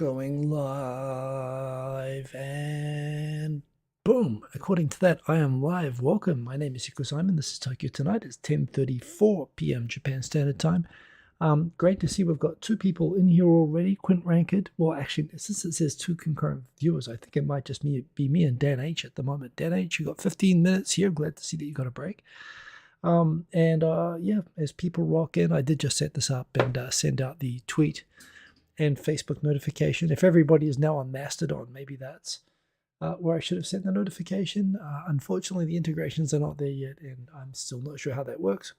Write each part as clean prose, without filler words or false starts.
Going live and boom. According to that, I am live. Welcome. My name is Yuko Simon. This is Tokyo Tonight. It's 10:34 p.m. Japan Standard Time. Great to see we've got two people in here already. Quint Ranked. Well, actually, since it says two concurrent viewers, I think it might just be me and Dan H at the moment. Dan H, you got 15 minutes here. Glad to see that you got a break. Yeah, as people rock in, I did just set this up and send out the tweet and Facebook notification. If everybody is now on Mastodon, maybe that's where I should have sent the notification. Unfortunately, the integrations are not there yet, and I'm still not sure how that works.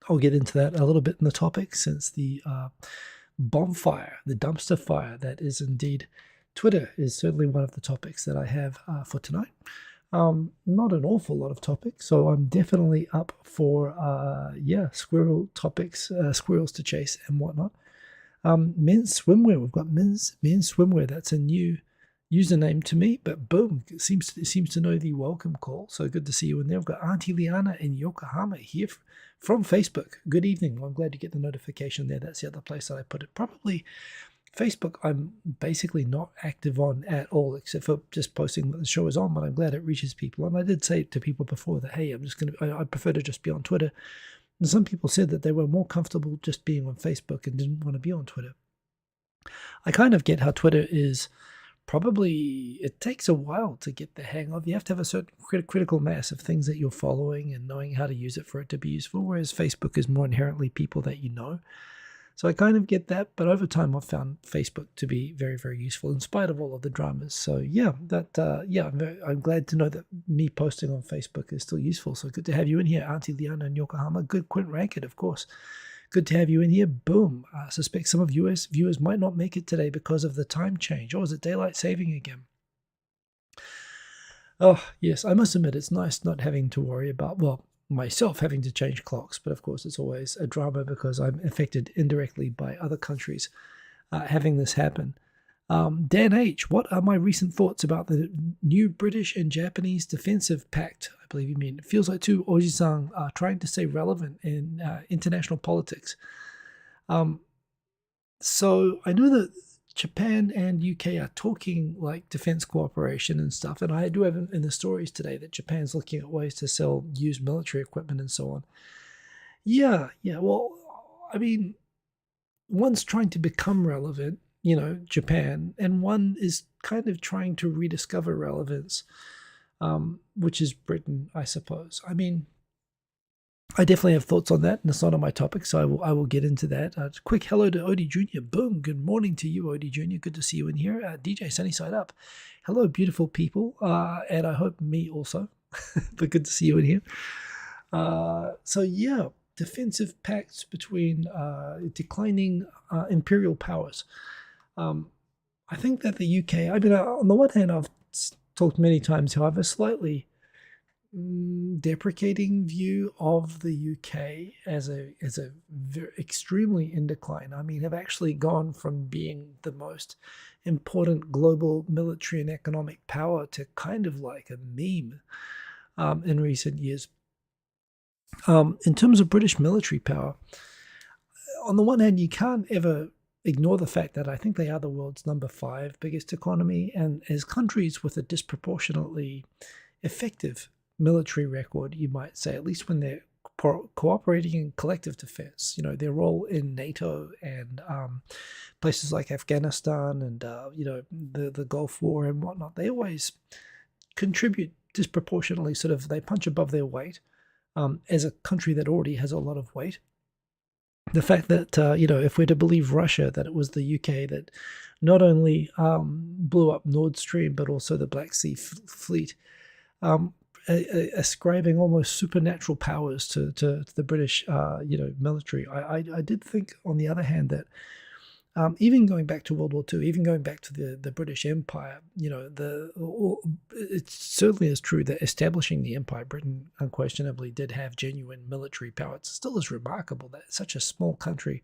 I'll get into that a little bit in the topic, since the bonfire, the dumpster fire that is indeed Twitter, is certainly one of the topics that I have for tonight. Not an awful lot of topics, so I'm definitely up for squirrel topics, squirrels to chase and whatnot. Men's swimwear. We've got men's swimwear. That's a new username to me, but boom, it seems to know the welcome call. So good to see you in there. We've got Auntie Liana in Yokohama here from Facebook. Good evening. Well, I'm glad to get the notification there. That's the other place that I put it. Probably Facebook, I'm basically not active on at all, except for just posting that the show is on, but I'm glad it reaches people. And I did say to people before that, hey, I prefer to just be on Twitter. And some people said that they were more comfortable just being on Facebook and didn't want to be on Twitter. I kind of get how Twitter is probably, it takes a while to get the hang of. You have to have a certain critical mass of things that you're following and knowing how to use it for it to be useful, whereas Facebook is more inherently people that you know. So I kind of get that, but over time I've found Facebook to be very, very useful in spite of all of the dramas. So yeah, I'm glad to know that me posting on Facebook is still useful. So good to have you in here, Auntie Liana in Yokohama. Good, Quint Ranked, of course. Good to have you in here. Boom. I suspect some of US viewers might not make it today because of the time change. Or is it daylight saving again? Oh, yes, I must admit it's nice not having to worry about, well, myself having to change clocks, but of course it's always a drama because I'm affected indirectly by other countries having this happen. Dan H, what are my recent thoughts about the new British and Japanese defensive pact? I believe you mean. It feels like two Oji-san are trying to stay relevant in international politics. So I know that Japan and UK are talking like defense cooperation and stuff, and I do have in the stories today that Japan's looking at ways to sell used military equipment and so on. Yeah, well, I mean, one's trying to become relevant, Japan, and one is kind of trying to rediscover relevance, which is Britain, I suppose. I mean, I definitely have thoughts on that, and it's not on my topic, so I will get into that. Quick hello to Odie Jr. Boom. Good morning to you, Odie Jr. Good to see you in here. DJ Sunnyside Up. Hello, beautiful people, and I hope me also, but good to see you in here. So yeah, defensive pacts between declining imperial powers. I think that the UK, I mean, on the one hand, I've talked many times how I have a slightly deprecating view of the UK as a very, extremely in decline. I mean, have actually gone from being the most important global military and economic power to kind of like a meme in recent years. In terms of British military power, on the one hand, you can't ever ignore the fact that I think they are the world's number 5 biggest economy, and as countries with a disproportionately effective military record, you might say, at least when they're cooperating in collective defense, their role in NATO and places like Afghanistan and the Gulf War and whatnot, they always contribute disproportionately. Sort of, they punch above their weight as a country that already has a lot of weight. The fact that if we're to believe Russia, that it was the UK that not only blew up Nord Stream but also the Black Sea Fleet, ascribing almost supernatural powers to the British, military. I did think, on the other hand, that even going back to World War II, even going back to the British Empire, it certainly is true that establishing the empire, Britain unquestionably did have genuine military power. It still is remarkable that such a small country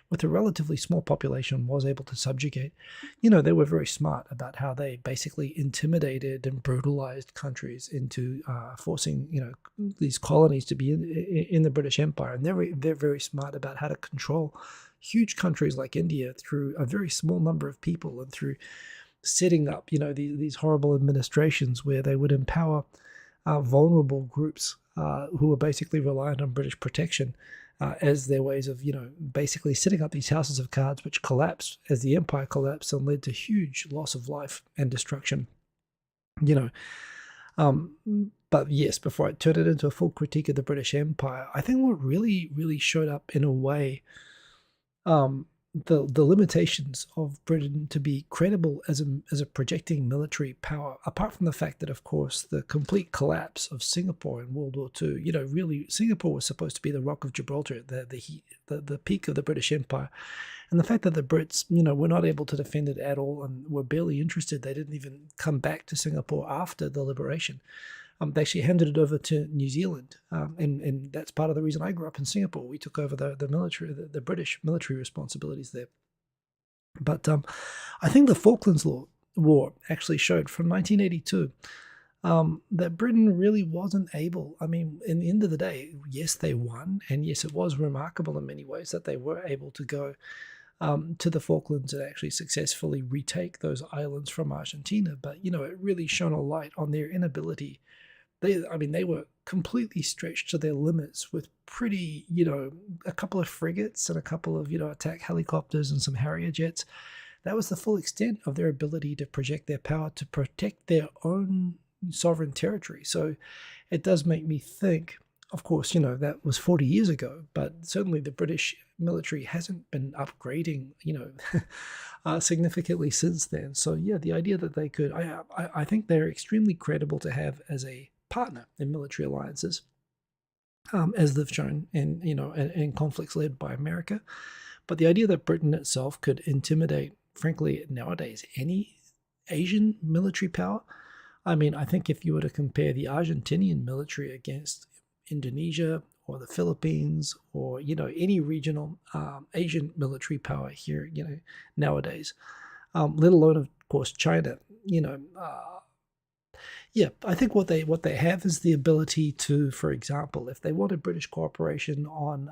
with a relatively small population was able to subjugate. They were very smart about how they basically intimidated and brutalized countries into forcing, these colonies to be in the British Empire. And they're very smart about how to control huge countries like India through a very small number of people and through setting up, these horrible administrations where they would empower vulnerable groups who were basically reliant on British protection as their ways of, basically setting up these houses of cards, which collapsed as the empire collapsed and led to huge loss of life and destruction. But yes, before I turn it into a full critique of the British Empire, I think what really, really showed up in a way the limitations of Britain to be credible as a projecting military power, apart from the fact that, of course, the complete collapse of Singapore in World War II, really Singapore was supposed to be the Rock of Gibraltar, the peak of the British Empire. And the fact that the Brits, were not able to defend it at all and were barely interested, they didn't even come back to Singapore after the liberation. They actually handed it over to New Zealand, and that's part of the reason I grew up in Singapore. We took over the military, the British military responsibilities there. But I think the Falklands War actually showed from 1982 that Britain really wasn't able. I mean, in the end of the day, yes, they won, and yes, it was remarkable in many ways that they were able to go to the Falklands and actually successfully retake those islands from Argentina. But, it really shone a light on their inability. They were completely stretched to their limits with pretty, a couple of frigates and a couple of, attack helicopters and some Harrier jets. That was the full extent of their ability to project their power to protect their own sovereign territory. So it does make me think, of course, that was 40 years ago, but certainly the British military hasn't been upgrading, significantly since then. So yeah, the idea that they could, I think they're extremely credible to have as a partner in military alliances, as they've shown in conflicts led by America. But the idea that Britain itself could intimidate, frankly, nowadays, any Asian military power, I think if you were to compare the Argentinian military against Indonesia or the Philippines or, any regional Asian military power here, nowadays, let alone, of course, China, yeah, I think what they have is the ability to, for example, if they wanted British cooperation on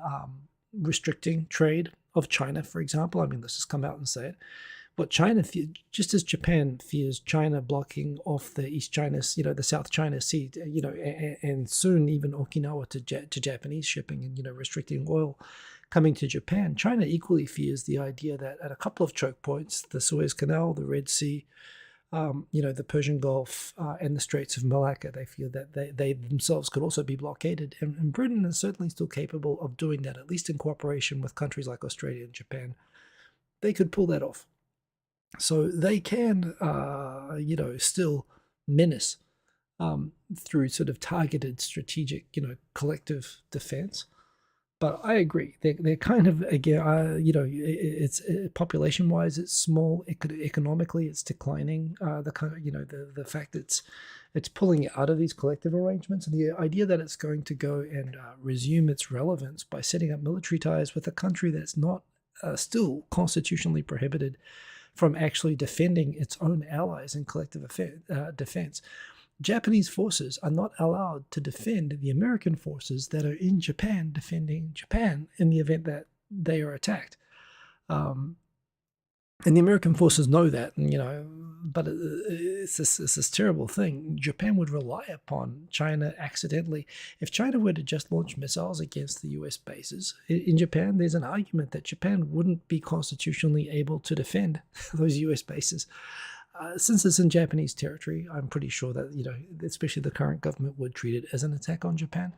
restricting trade of China, for example, let's just come out and say it. But China, just as Japan fears China blocking off the East China, the South China Sea, and soon even Okinawa to Japanese shipping and, restricting oil coming to Japan, China equally fears the idea that at a couple of choke points, the Suez Canal, the Red Sea, the Persian Gulf and the Straits of Malacca, they feel that they themselves could also be blockaded. And Britain is certainly still capable of doing that, at least in cooperation with countries like Australia and Japan. They could pull that off. So they can, still menace through sort of targeted strategic, collective defense. But I agree. They're kind of, again, it's population-wise, it's small. Economically, it's declining. The fact that it's pulling out of these collective arrangements, and the idea that it's going to go and resume its relevance by setting up military ties with a country that's not still constitutionally prohibited from actually defending its own allies in collective defense. Japanese forces are not allowed to defend the American forces that are in Japan defending Japan in the event that they are attacked. And the American forces know that, but it's this terrible thing. Japan would rely upon China accidentally. If China were to just launch missiles against the US bases in Japan, there's an argument that Japan wouldn't be constitutionally able to defend those US bases. Since it's in Japanese territory, I'm pretty sure that, especially the current government would treat it as an attack on Japan.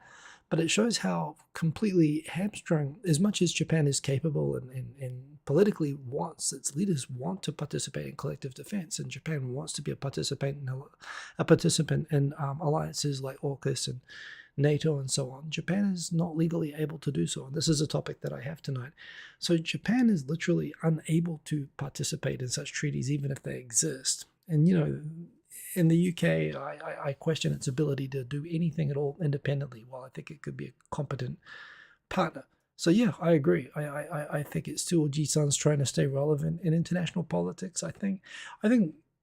But it shows how completely hamstrung, as much as Japan is capable and politically wants, its leaders want to participate in collective defense, and Japan wants to be a participant in alliances like AUKUS and NATO and so on. Japan is not legally able to do so, and this is a topic that I have tonight. So Japan is literally unable to participate in such treaties, even if they exist. And, in the UK, I question its ability to do anything at all independently, while I think it could be a competent partner. So yeah, I agree. I think it's still Ji-san's trying to stay relevant in international politics. I think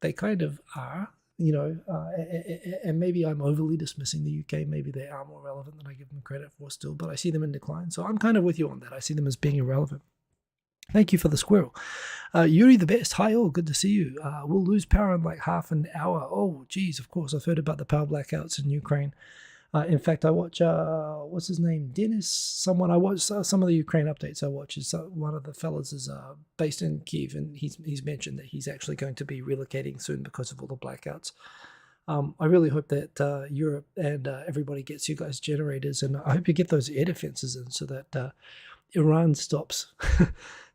they kind of are, and maybe I'm overly dismissing the UK. Maybe they are more relevant than I give them credit for still, but I see them in decline. So I'm kind of with you on that. I see them as being irrelevant. Thank you for the squirrel. Yuri the best. Hi all, good to see you. We'll lose power in like half an hour. Oh, geez, of course, I've heard about the power blackouts in Ukraine. In fact, I watch, what's his name? Dennis, someone I watch, some of the Ukraine updates I watch. Is one of the fellas is based in Kiev, and he's mentioned that he's actually going to be relocating soon because of all the blackouts. I really hope that Europe and everybody gets you guys generators, and I hope you get those air defenses in so that Iran stops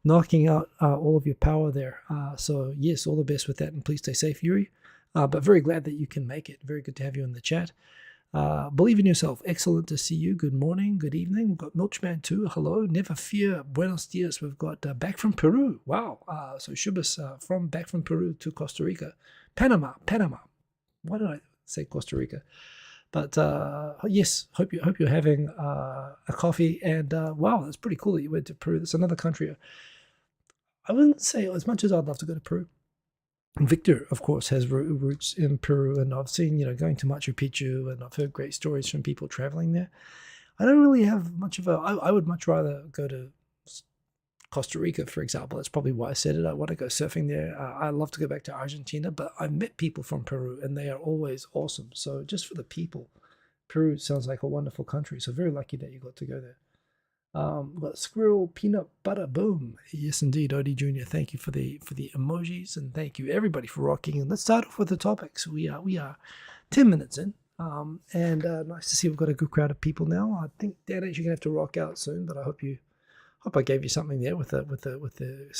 knocking out all of your power there. So yes, all the best with that, and please stay safe, Yuri. But very glad that you can make it. Very good to have you in the chat. Believe in yourself. Excellent to see you. Good morning, good evening. We've got Milchman too. Hello. Never fear. Buenos dias. We've got back from Peru. Wow. So Shubas from back from Peru to Costa Rica. Panama. Why did I say Costa Rica? But yes, hope you're having a coffee. And wow, that's pretty cool that you went to Peru. That's another country. I wouldn't say as much as I'd love to go to Peru. Victor, of course, has roots in Peru, and I've seen, going to Machu Picchu, and I've heard great stories from people traveling there. I don't really have much of I would much rather go to Costa Rica, for example. That's probably why I said it. I want to go surfing there. I love to go back to Argentina, but I've met people from Peru, and they are always awesome. So just for the people, Peru sounds like a wonderful country. So very lucky that you got to go there. But squirrel, peanut butter, boom. Yes, indeed, Odie Jr. Thank you for the emojis, and thank you everybody for rocking. And let's start off with the topics. We are 10 minutes in, and nice to see we've got a good crowd of people now. I think Dan, you're gonna have to rock out soon, but I hope I gave you something there with the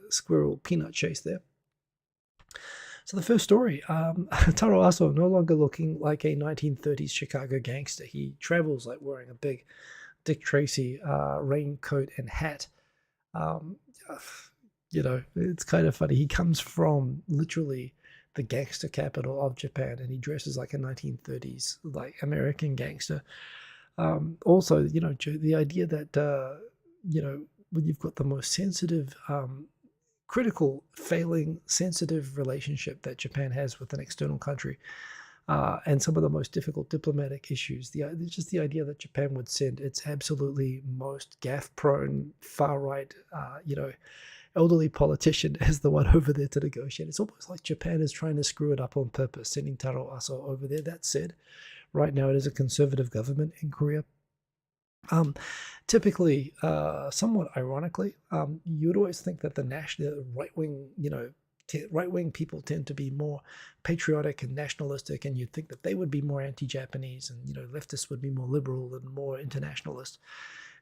squirrel peanut chase there. So the first story, Taro Aso no longer looking like a 1930s Chicago gangster. He travels like wearing a big Dick Tracy raincoat and hat. It's kind of funny. He comes from literally the gangster capital of Japan, and he dresses like a 1930s like American gangster. Also, the idea that when you've got the most sensitive, critical, failing, sensitive relationship that Japan has with an external country, and some of the most difficult diplomatic issues. Just the idea that Japan would send its absolutely most gaffe-prone, far-right, elderly politician as the one over there to negotiate. It's almost like Japan is trying to screw it up on purpose, sending Taro Aso over there. That said, right now it is a conservative government in Korea. Typically, somewhat ironically, you would always think that the right-wing people tend to be more patriotic and nationalistic, and you'd think that they would be more anti-Japanese, and leftists would be more liberal and more internationalist.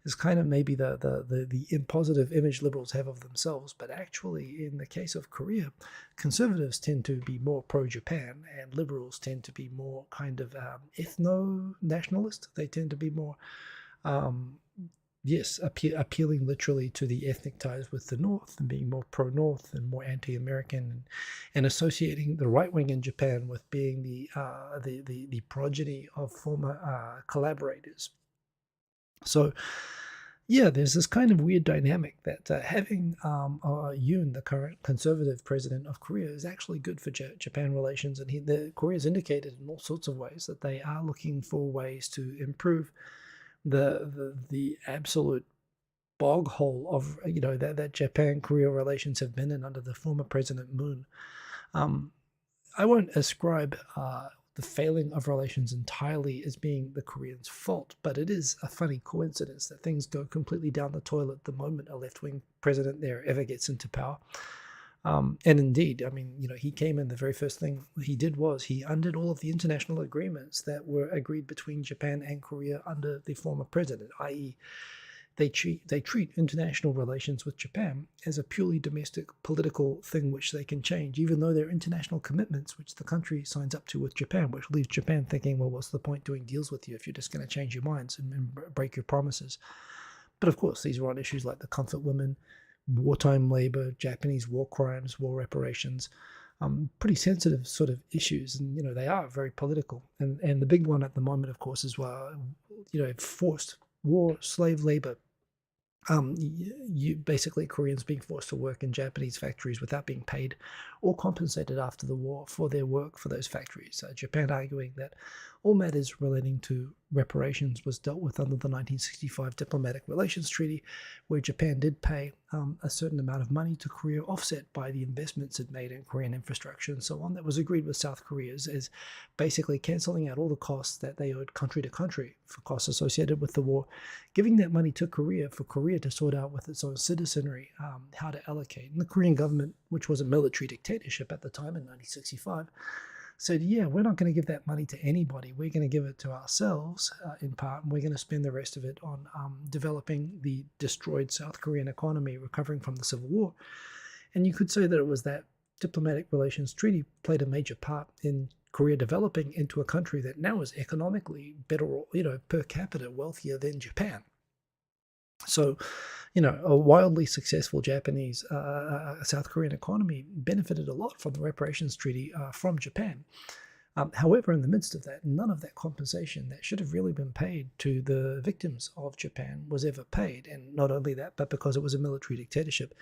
Is kind of maybe the impositive image liberals have of themselves. But actually, in the case of Korea, conservatives tend to be more pro-Japan, and liberals tend to be more kind of ethno-nationalist. They tend to be more appealing literally to the ethnic ties with the North, and being more pro-North and more anti-American, and associating the right wing in Japan with being the progeny of former collaborators. So, yeah, there's this kind of weird dynamic that having Yoon, the current conservative president of Korea, is actually good for Japan relations, and Korea's indicated in all sorts of ways that they are looking for ways to improve the absolute bog hole of that Japan-Korea relations have been in under the former President Moon. I won't ascribe the failing of relations entirely as being the Koreans' fault, but it is a funny coincidence that things go completely down the toilet the moment a left-wing president there ever gets into power. And indeed, he came in, the very first thing he did was he undid all of the international agreements that were agreed between Japan and Korea under the former president, i.e., they treat international relations with Japan as a purely domestic political thing which they can change, even though they're international commitments which the country signs up to with Japan, which leaves Japan thinking, well, what's the point doing deals with you if you're just going to change your minds and break your promises? But of course, these are on issues like the comfort women, wartime labor, Japanese war crimes, war reparations, pretty sensitive sort of issues, and they are very political. And the big one at the moment, of course, is forced war, slave labor. Basically Koreans being forced to work in Japanese factories without being paid or compensated after the war for their work for those factories. Japan arguing that all matters relating to reparations was dealt with under the 1965 Diplomatic Relations Treaty, where Japan did pay a certain amount of money to Korea, offset by the investments it made in Korean infrastructure and so on. That was agreed with South Korea as basically cancelling out all the costs that they owed country to country for costs associated with the war, giving that money to Korea for Korea to sort out with its own citizenry how to allocate. And the Korean government, which was a military dictatorship at the time in 1965, said, yeah, we're not going to give that money to anybody. We're going to give it to ourselves in part, and we're going to spend the rest of it on developing the destroyed South Korean economy, recovering from the Civil War. And you could say that it was that diplomatic relations treaty played a major part in Korea developing into a country that now is economically better, per capita wealthier than Japan. So, a wildly successful Japanese South Korean economy benefited a lot from the reparations treaty from Japan. However, in the midst of that, none of that compensation that should have really been paid to the victims of Japan was ever paid. And not only that, but because it was a military dictatorship,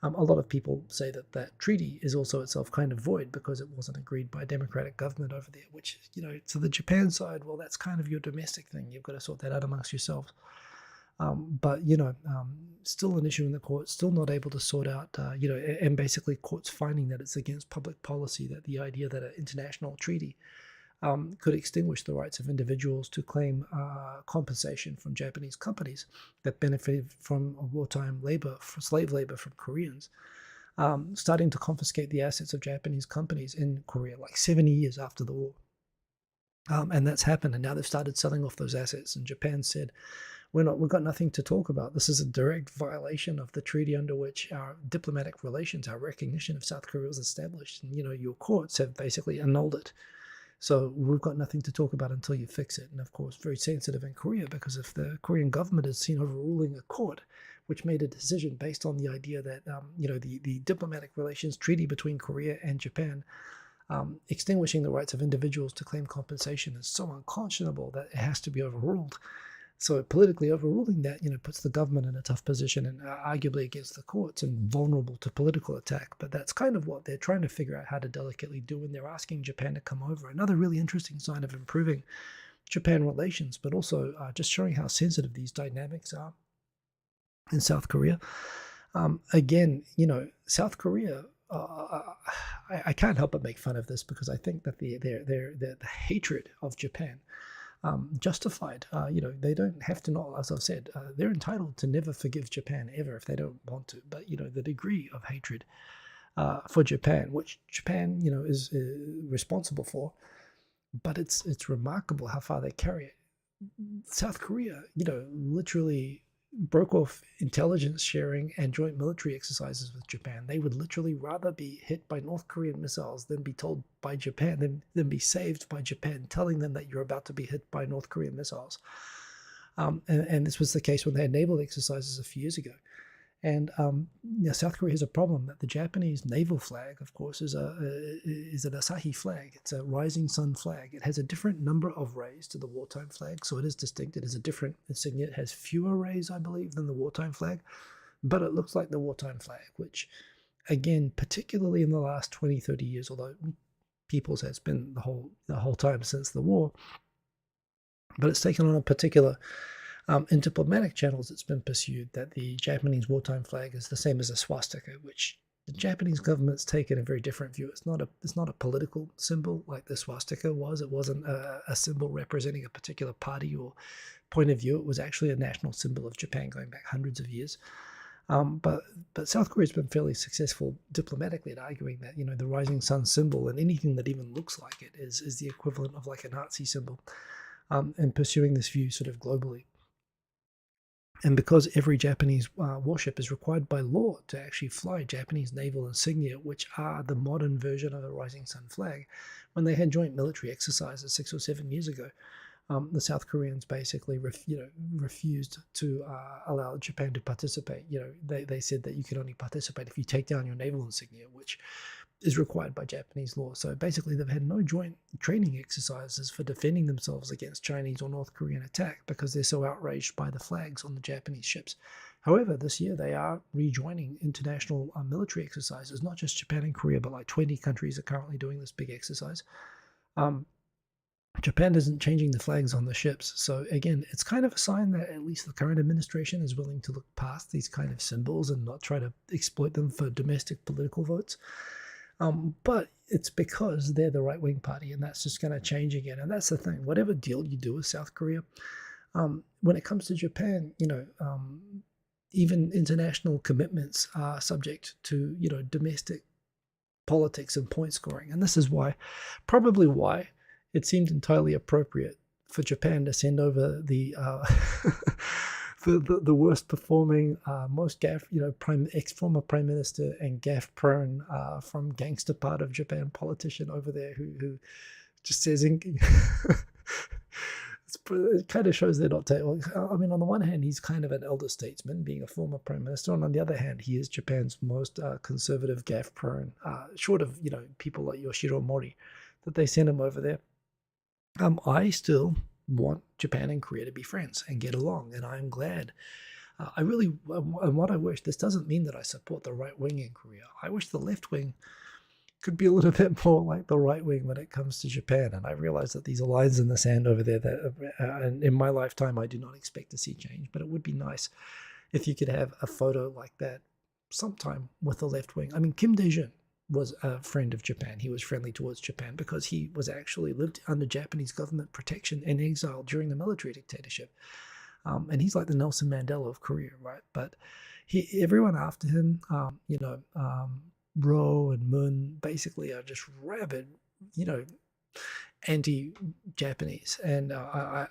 a lot of people say that that treaty is also itself kind of void because it wasn't agreed by a democratic government over there, which, to the Japan side, well, that's kind of your domestic thing. You've got to sort that out amongst yourselves. But still an issue in the court, still not able to sort out, and basically courts finding that it's against public policy, that the idea that an international treaty could extinguish the rights of individuals to claim compensation from Japanese companies that benefited from wartime labor, slave labor from Koreans, starting to confiscate the assets of Japanese companies in Korea, like 70 years after the war. And that's happened, and now they've started selling off those assets, and Japan said, we've got nothing to talk about. This is a direct violation of the treaty under which our diplomatic relations, our recognition of South Korea was established. And, your courts have basically annulled it. So we've got nothing to talk about until you fix it. And of course, very sensitive in Korea, because if the Korean government is seen overruling a court, which made a decision based on the idea that, the diplomatic relations treaty between Korea and Japan, extinguishing the rights of individuals to claim compensation is so unconscionable that it has to be overruled. So politically overruling that, puts the government in a tough position and arguably against the courts and vulnerable to political attack. But that's kind of what they're trying to figure out how to delicately do when they're asking Japan to come over. Another really interesting sign of improving Japan relations, but also just showing how sensitive these dynamics are in South Korea. Again, South Korea, I can't help but make fun of this because I think that the hatred of Japan, justified. They don't have to not, as I've said, they're entitled to never forgive Japan ever if they don't want to. But, the degree of hatred for Japan, which Japan, is responsible for, but it's remarkable how far they carry it. South Korea, literally broke off intelligence sharing and joint military exercises with Japan. They would literally rather be hit by North Korean missiles than be told by Japan, than be saved by Japan, telling them that you're about to be hit by North Korean missiles. And this was the case when they had naval exercises a few years ago. And South Korea has a problem that the Japanese naval flag, of course, is an Asahi flag. It's a rising sun flag. It has a different number of rays to the wartime flag, so it is distinct. It is a different insignia. It has fewer rays, I believe, than the wartime flag, but it looks like the wartime flag, which, again, particularly in the last 20, 30 years, although people's has been the whole time since the war, but it's taken on a particular... in diplomatic channels, it's been pursued that the Japanese wartime flag is the same as a swastika, which the Japanese government's taken a very different view. It's not a political symbol like the swastika was. It wasn't a symbol representing a particular party or point of view. It was actually a national symbol of Japan going back hundreds of years. But South Korea's been fairly successful diplomatically at arguing that, the rising sun symbol and anything that even looks like it is the equivalent of like a Nazi symbol, and pursuing this view sort of globally. And because every Japanese warship is required by law to actually fly Japanese naval insignia, which are the modern version of a rising sun flag, when they had joint military exercises 6 or 7 years ago, the South Koreans basically refused to allow Japan to participate. They said that you can only participate if you take down your naval insignia, which is required by Japanese law. So basically they've had no joint training exercises for defending themselves against Chinese or North Korean attack because they're so outraged by the flags on the Japanese ships. However, this year they are rejoining international military exercises, not just Japan and Korea, but like 20 countries are currently doing this big exercise. Japan isn't changing the flags on the ships. So again, it's kind of a sign that at least the current administration is willing to look past these kind of symbols and not try to exploit them for domestic political votes. But it's because they're the right-wing party, and that's just going to change again. And that's the thing. Whatever deal you do with South Korea, when it comes to Japan, even international commitments are subject to, domestic politics and point scoring. And this is probably why it seemed entirely appropriate for Japan to send over the the worst performing, most gaff, former prime minister and gaff prone from gangster part of Japan politician over there who just says it kind of shows they're not. I mean, on the one hand, he's kind of an elder statesman, being a former prime minister, and on the other hand, he is Japan's most conservative gaff prone, short of people like Yoshiro Mori, that they send him over there. I still want Japan and Korea to be friends and get along, and I'm glad. And what I wish, this doesn't mean that I support the right wing in Korea. I wish the left wing could be a little bit more like the right wing when it comes to Japan. And I realize that these are lines in the sand over there that and in my lifetime, I do not expect to see change, but it would be nice if you could have a photo like that sometime with the left wing. I mean, Kim Dae-jun was a friend of Japan. He was friendly towards Japan because he was actually lived under Japanese government protection and exile during the military dictatorship. And he's like the Nelson Mandela of Korea, right? But everyone after him, Roh and Moon basically are just rabid, anti-Japanese, and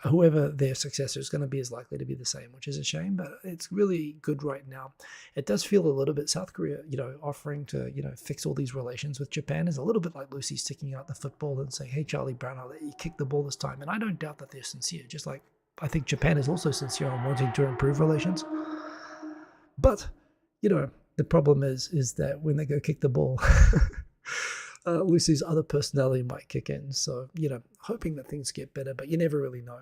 whoever their successor is going to be is likely to be the same, which is a shame, but it's really good right now. It does feel a little bit South Korea, offering to, fix all these relations with Japan is a little bit like Lucy sticking out the football and saying, hey, Charlie Brown, I'll let you kick the ball this time. And I don't doubt that they're sincere, just like I think Japan is also sincere on wanting to improve relations. But, the problem is that when they go kick the ball, Lucy's other personality might kick in. So, hoping that things get better, but you never really know.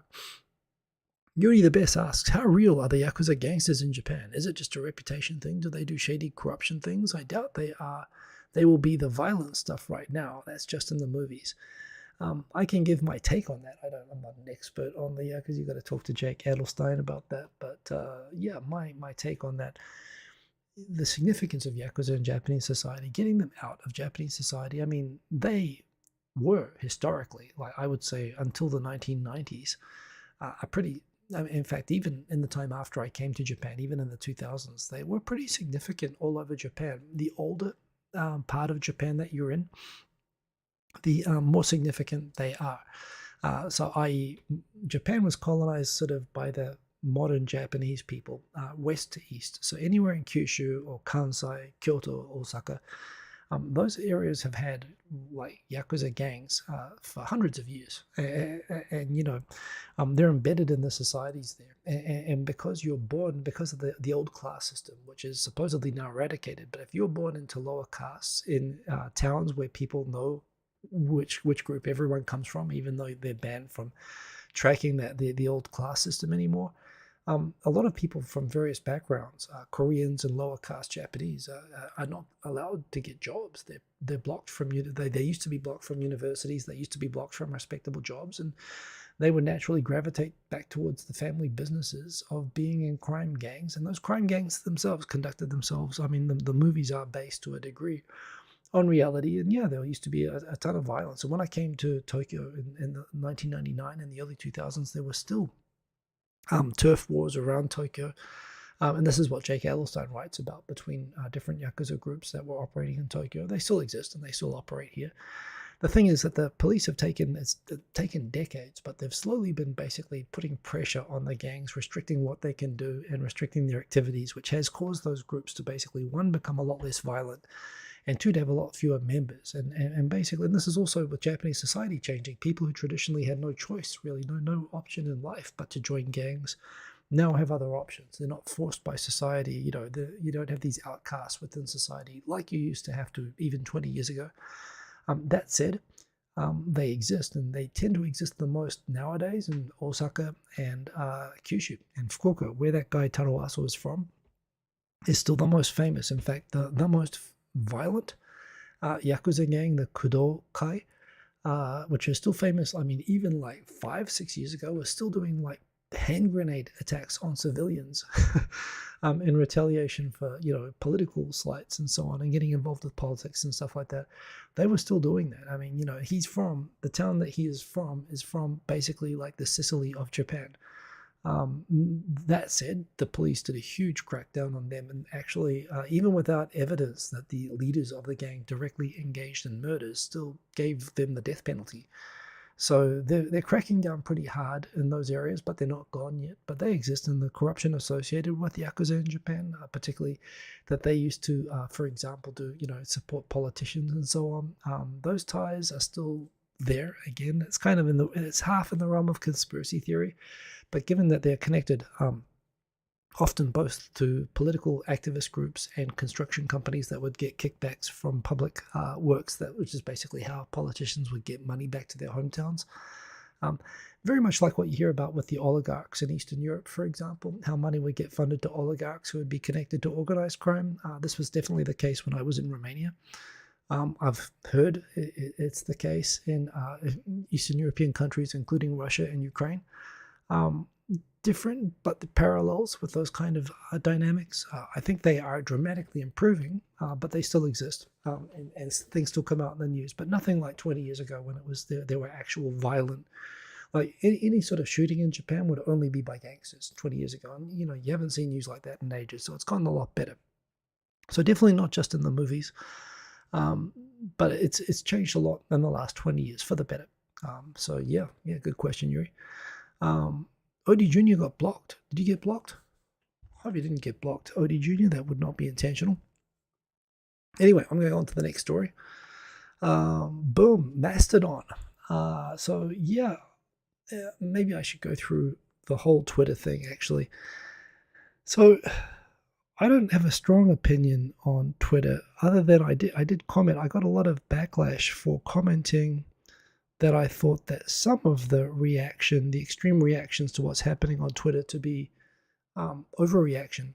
Yuri the Best asks, how real are the Yakuza gangsters in Japan? Is it just a reputation thing? Do they do shady corruption things? I doubt they are. They will be the violent stuff right now. That's just in the movies. I can give my take on that. I'm not an expert on the Yakuza. You've got to talk to Jake Adelstein about that. But my take on that. The significance of Yakuza in Japanese society, getting them out of Japanese society. I mean, they were historically, like I would say until the 1990s, in fact, even in the time after I came to Japan, even in the 2000s, they were pretty significant all over Japan. The older part of Japan that you're in, the more significant they are. So i.e., Japan was colonized sort of by the modern Japanese people, west to east. So anywhere in Kyushu or Kansai, Kyoto, Osaka, those areas have had like Yakuza gangs for hundreds of years. And they're embedded in the societies there. And because you're born, because of the old class system, which is supposedly now eradicated, but if you're born into lower castes in towns where people know which group everyone comes from, even though they're banned from tracking the old class system anymore, a lot of people from various backgrounds, Koreans and lower caste Japanese, are not allowed to get jobs. They're blocked from they used to be blocked from universities. They used to be blocked from respectable jobs, and they would naturally gravitate back towards the family businesses of being in crime gangs. And those crime gangs themselves conducted themselves. I mean, the movies are based to a degree on reality, and there used to be a ton of violence. And when I came to Tokyo in 1999 and the early 2000s, there were still turf wars around Tokyo, and this is what Jake Adelstein writes about between different Yakuza groups that were operating in Tokyo. They still exist and they still operate here. The thing is that the police have taken decades, but they've slowly been basically putting pressure on the gangs, restricting what they can do and restricting their activities, which has caused those groups to basically, one, become a lot less violent, and two, to have a lot fewer members. And basically, and this is also with Japanese society changing, people who traditionally had no choice, really, no option in life but to join gangs, now have other options. They're not forced by society. You don't have these outcasts within society like you used to have to even 20 years ago. That said, they exist, and they tend to exist the most nowadays in Osaka and Kyushu and Fukuoka, where that guy Taro Aso is from, is still the most famous. In fact, the most violent Yakuza gang, the Kudo Kai, which are still famous. I mean, even like 5-6 years ago, we're still doing like hand grenade attacks on civilians in retaliation for, political slights and so on, and getting involved with politics and stuff like that. They were still doing that. I mean, he's from the town that he is from basically like the Sicily of Japan. That said, the police did a huge crackdown on them, and actually, even without evidence that the leaders of the gang directly engaged in murders, still gave them the death penalty. So they're cracking down pretty hard in those areas, but they're not gone yet. But they exist, and the corruption associated with Yakuza in Japan, particularly that they used to, for example, do support politicians and so on. Those ties are still there. Again, it's kind of it's half in the realm of conspiracy theory, but given that they're connected, often both to political activist groups and construction companies that would get kickbacks from public works, which is basically how politicians would get money back to their hometowns. Very much like what you hear about with the oligarchs in Eastern Europe, for example, how money would get funded to oligarchs who would be connected to organized crime. This was definitely the case when I was in Romania. I've heard it's the case in Eastern European countries, including Russia and Ukraine. Different, but the parallels with those kind of dynamics, I think they are dramatically improving, but they still exist, and things still come out in the news, but nothing like 20 years ago when it was there were actual violent, like any sort of shooting in Japan would only be by gangsters 20 years ago, and you haven't seen news like that in ages, so it's gotten a lot better. So definitely not just in the movies, but it's changed a lot in the last 20 years for the better. So yeah, good question, Yuri. Odie Jr. got blocked. Did you get blocked? I hope you didn't get blocked, Odie Jr. That would not be intentional. Anyway, I'm going on to the next story. Boom, Mastodon. So yeah, maybe I should go through the whole Twitter thing, actually. So I don't have a strong opinion on Twitter, other than I did comment. I got a lot of backlash for commenting that I thought that some of the extreme reactions to what's happening on Twitter to be overreaction.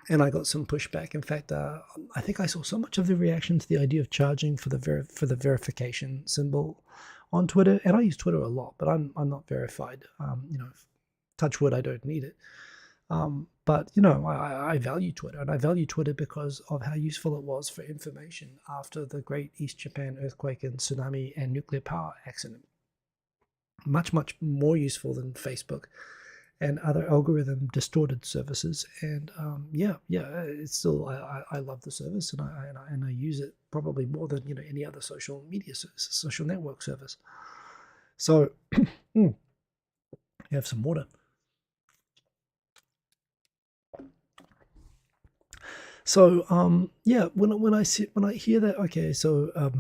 And I got some pushback. In fact, I think I saw so much of the reaction to the idea of charging for the verification symbol on Twitter. And I use Twitter a lot, but I'm not verified. Touch wood, I don't need it. But I value Twitter, and I value Twitter because of how useful it was for information after the Great East Japan earthquake and tsunami and nuclear power accident. Much, much more useful than Facebook and other algorithm distorted services. And it's still I love the service, and I use it probably more than any other social media service, social network service. So you have some water. So when I hear that, okay, so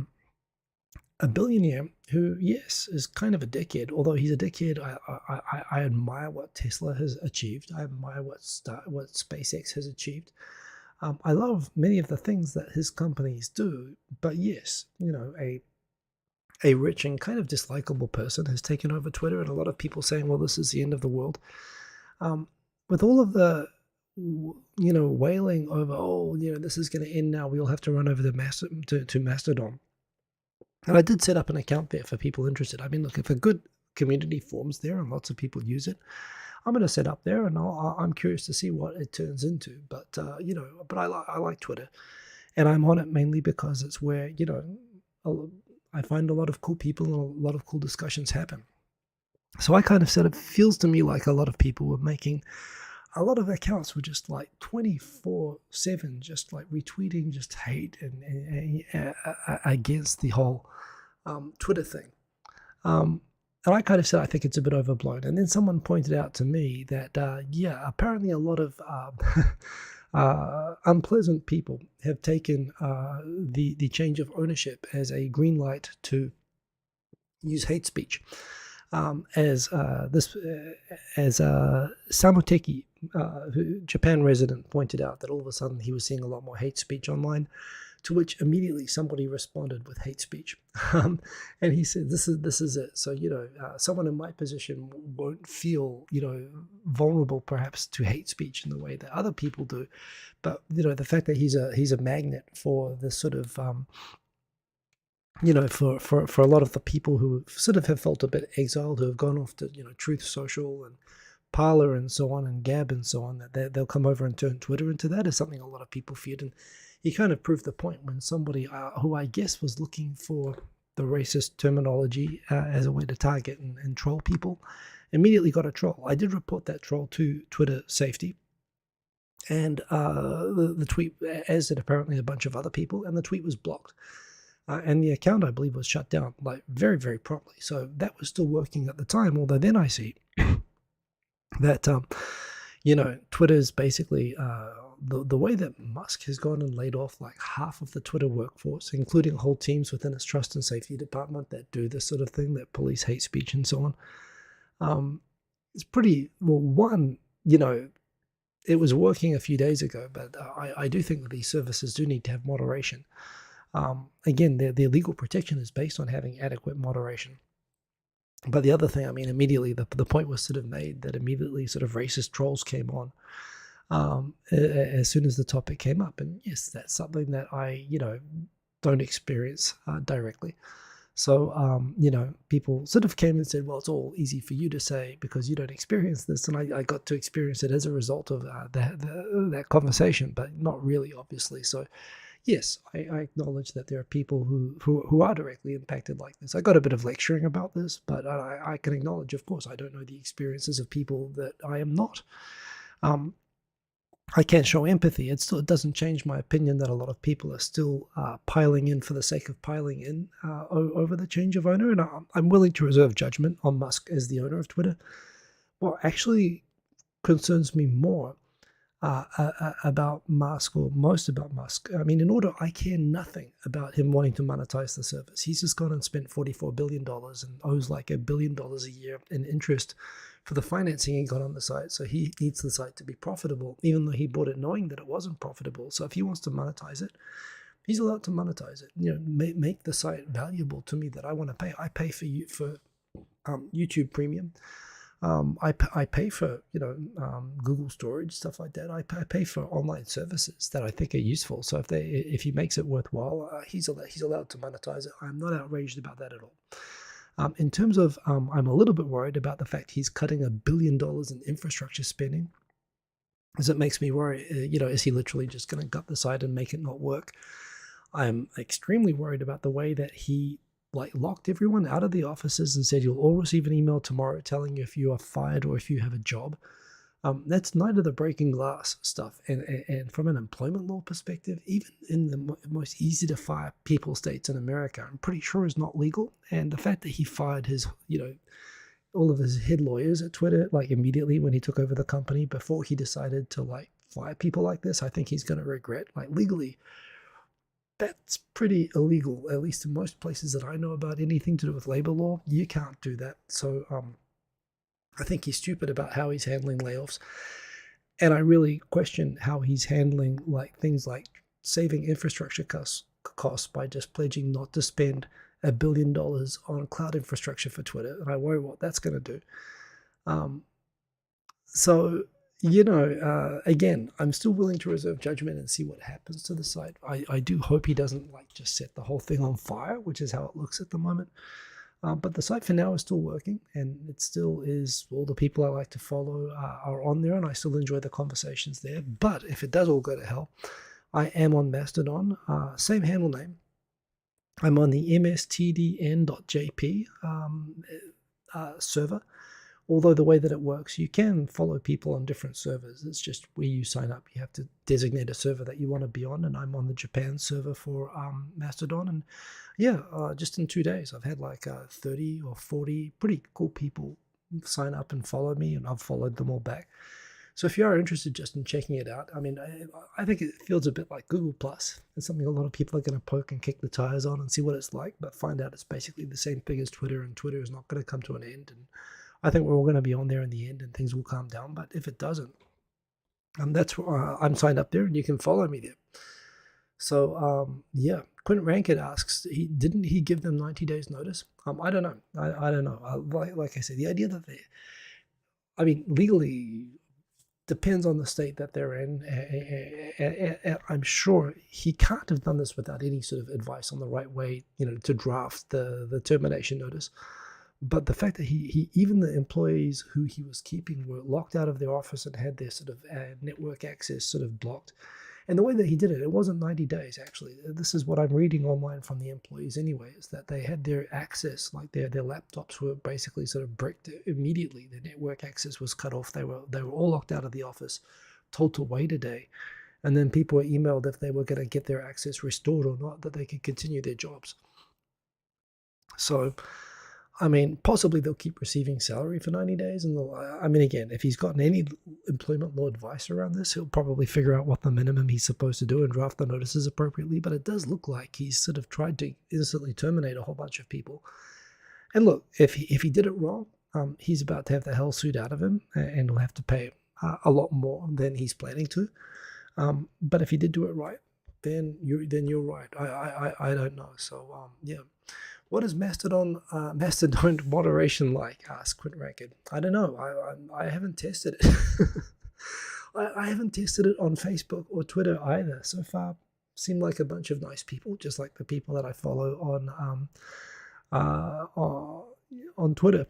a billionaire who, yes, is kind of a dickhead, although he's a dickhead, I admire what Tesla has achieved. I admire what SpaceX has achieved. I love many of the things that his companies do, but yes, a rich and kind of dislikable person has taken over Twitter, and a lot of people saying, well, this is the end of the world. With all of the wailing over, this is going to end now, we'll have to run over to Mastodon. And I did set up an account there for people interested. I mean, look, if a good community forms there and lots of people use it, I'm going to set up there, and I'm curious to see what it turns into. But but I like Twitter, and I'm on it mainly because it's where I find a lot of cool people and a lot of cool discussions happen. So I kind of said it feels to me like a lot of people were making. A lot of accounts were just like 24/7, just like retweeting, just hate and against the whole Twitter thing. And I kind of said, I think it's a bit overblown. And then someone pointed out to me that, apparently a lot of unpleasant people have taken the change of ownership as a green light to use hate speech. As Samoteki, Japan resident, pointed out that all of a sudden he was seeing a lot more hate speech online, to which immediately somebody responded with hate speech, and he said, "This is it." So someone in my position won't feel vulnerable perhaps to hate speech in the way that other people do, but the fact that he's a magnet for this sort of for a lot of the people who sort of have felt a bit exiled, who have gone off to, Truth Social and Parler and so on, and Gab and so on, that they'll come over and turn Twitter into that is something a lot of people feared. And he kind of proved the point when somebody who I guess was looking for the racist terminology as a way to target and troll people immediately got a troll. I did report that troll to Twitter safety. And the tweet, as did apparently a bunch of other people, and the tweet was blocked. And the account, I believe, was shut down like very, very promptly. So that was still working at the time. Although then I see that, Twitter's basically the way that Musk has gone and laid off like half of the Twitter workforce, including whole teams within its trust and safety department that do this sort of thing, that police hate speech and so on. It's pretty, well, one, it was working a few days ago, but I do think that these services do need to have moderation. Again, their legal protection is based on having adequate moderation. But the other thing, immediately the point was sort of made that immediately sort of racist trolls came on as soon as the topic came up. And yes, that's something that I, don't experience directly. So, people sort of came and said, well, it's all easy for you to say because you don't experience this. And I got to experience it as a result of that conversation, but not really, obviously. So, yes, I acknowledge that there are people who are directly impacted like this. I got a bit of lecturing about this, but I can acknowledge, of course, I don't know the experiences of people that I am not. I can't show empathy. It doesn't change my opinion that a lot of people are still piling in for the sake of piling in over the change of owner. And I'm willing to reserve judgment on Musk as the owner of Twitter. What actually concerns me more about Musk, or most about Musk, I care nothing about him wanting to monetize the service. He's just gone and spent $44 billion and owes like $1 billion a year in interest for the financing he got on the site. So he needs the site to be profitable, even though he bought it knowing that it wasn't profitable. So if he wants to monetize it, he's allowed to monetize it. Make the site valuable to me that I want to pay. I pay for YouTube Premium. I pay for Google storage, stuff like that. I pay for online services that I think are useful. So if he makes it worthwhile, he's allowed to monetize it. I'm not outraged about that at all. In terms of, I'm a little bit worried about the fact he's cutting $1 billion in infrastructure spending, as it makes me worry. Is he literally just going to gut the site and make it not work? I'm extremely worried about the way that he locked everyone out of the offices and said you'll all receive an email tomorrow telling you if you are fired or if you have a job. That's neither the breaking glass stuff. And from an employment law perspective, even in the most easy to fire people states in America, I'm pretty sure is not legal. And the fact that he fired his, all of his head lawyers at Twitter, immediately when he took over the company before he decided to fire people like this, I think he's going to regret. Legally, that's pretty illegal, at least in most places that I know about. Anything to do with labor law, you can't do that. So I think he's stupid about how he's handling layoffs. And I really question how he's handling things like saving infrastructure costs by just pledging not to spend $1 billion on cloud infrastructure for Twitter. And I worry what that's going to do. Again, I'm still willing to reserve judgment and see what happens to the site. I do hope he doesn't just set the whole thing on fire, which is how it looks at the moment. But the site for now is still working, and it still is. All the people I like to follow are on there, and I still enjoy the conversations there. But if it does all go to hell, I am on Mastodon, same handle name. I'm on the mstdn.jp server. Although the way that it works, you can follow people on different servers. It's just where you sign up. You have to designate a server that you want to be on, and I'm on the Japan server for Mastodon. And just in 2 days, I've had 30 or 40 pretty cool people sign up and follow me, and I've followed them all back. So if you are interested just in checking it out, I think it feels a bit like Google+. It's something a lot of people are going to poke and kick the tires on and see what it's like, but find out it's basically the same thing as Twitter, and Twitter is not going to come to an end. And I think we're all going to be on there in the end, and things will calm down. But if it doesn't, that's I'm signed up there, and you can follow me there. So Quentin Rankett asks, didn't he give them 90 days notice? I don't know. I don't know. Like I said, the idea that legally, depends on the state that they're in. I'm sure he can't have done this without any sort of advice on the right way, to draft the termination notice. But the fact that he even the employees who he was keeping were locked out of their office and had their sort of network access sort of blocked. And the way that he did it, it wasn't 90 days, actually. This is what I'm reading online from the employees anyway, is that they had their access, like their laptops were basically sort of bricked immediately. Their network access was cut off. They were all locked out of the office, told to wait a day. And then people were emailed if they were going to get their access restored or not, that they could continue their jobs. So, I mean, possibly they'll keep receiving salary for 90 days. And again, if he's gotten any employment law advice around this, he'll probably figure out what the minimum he's supposed to do and draft the notices appropriately. But it does look like he's sort of tried to instantly terminate a whole bunch of people. And look, if he did it wrong, he's about to have the hell suit out of him, and he'll have to pay a lot more than he's planning to. But if he did do it right, then you're right. I don't know. So yeah. What is Mastodon moderation like? Asked Quint Rankin. I don't know. I haven't tested it. I haven't tested it on Facebook or Twitter either. So far, seem like a bunch of nice people, just like the people that I follow on Twitter.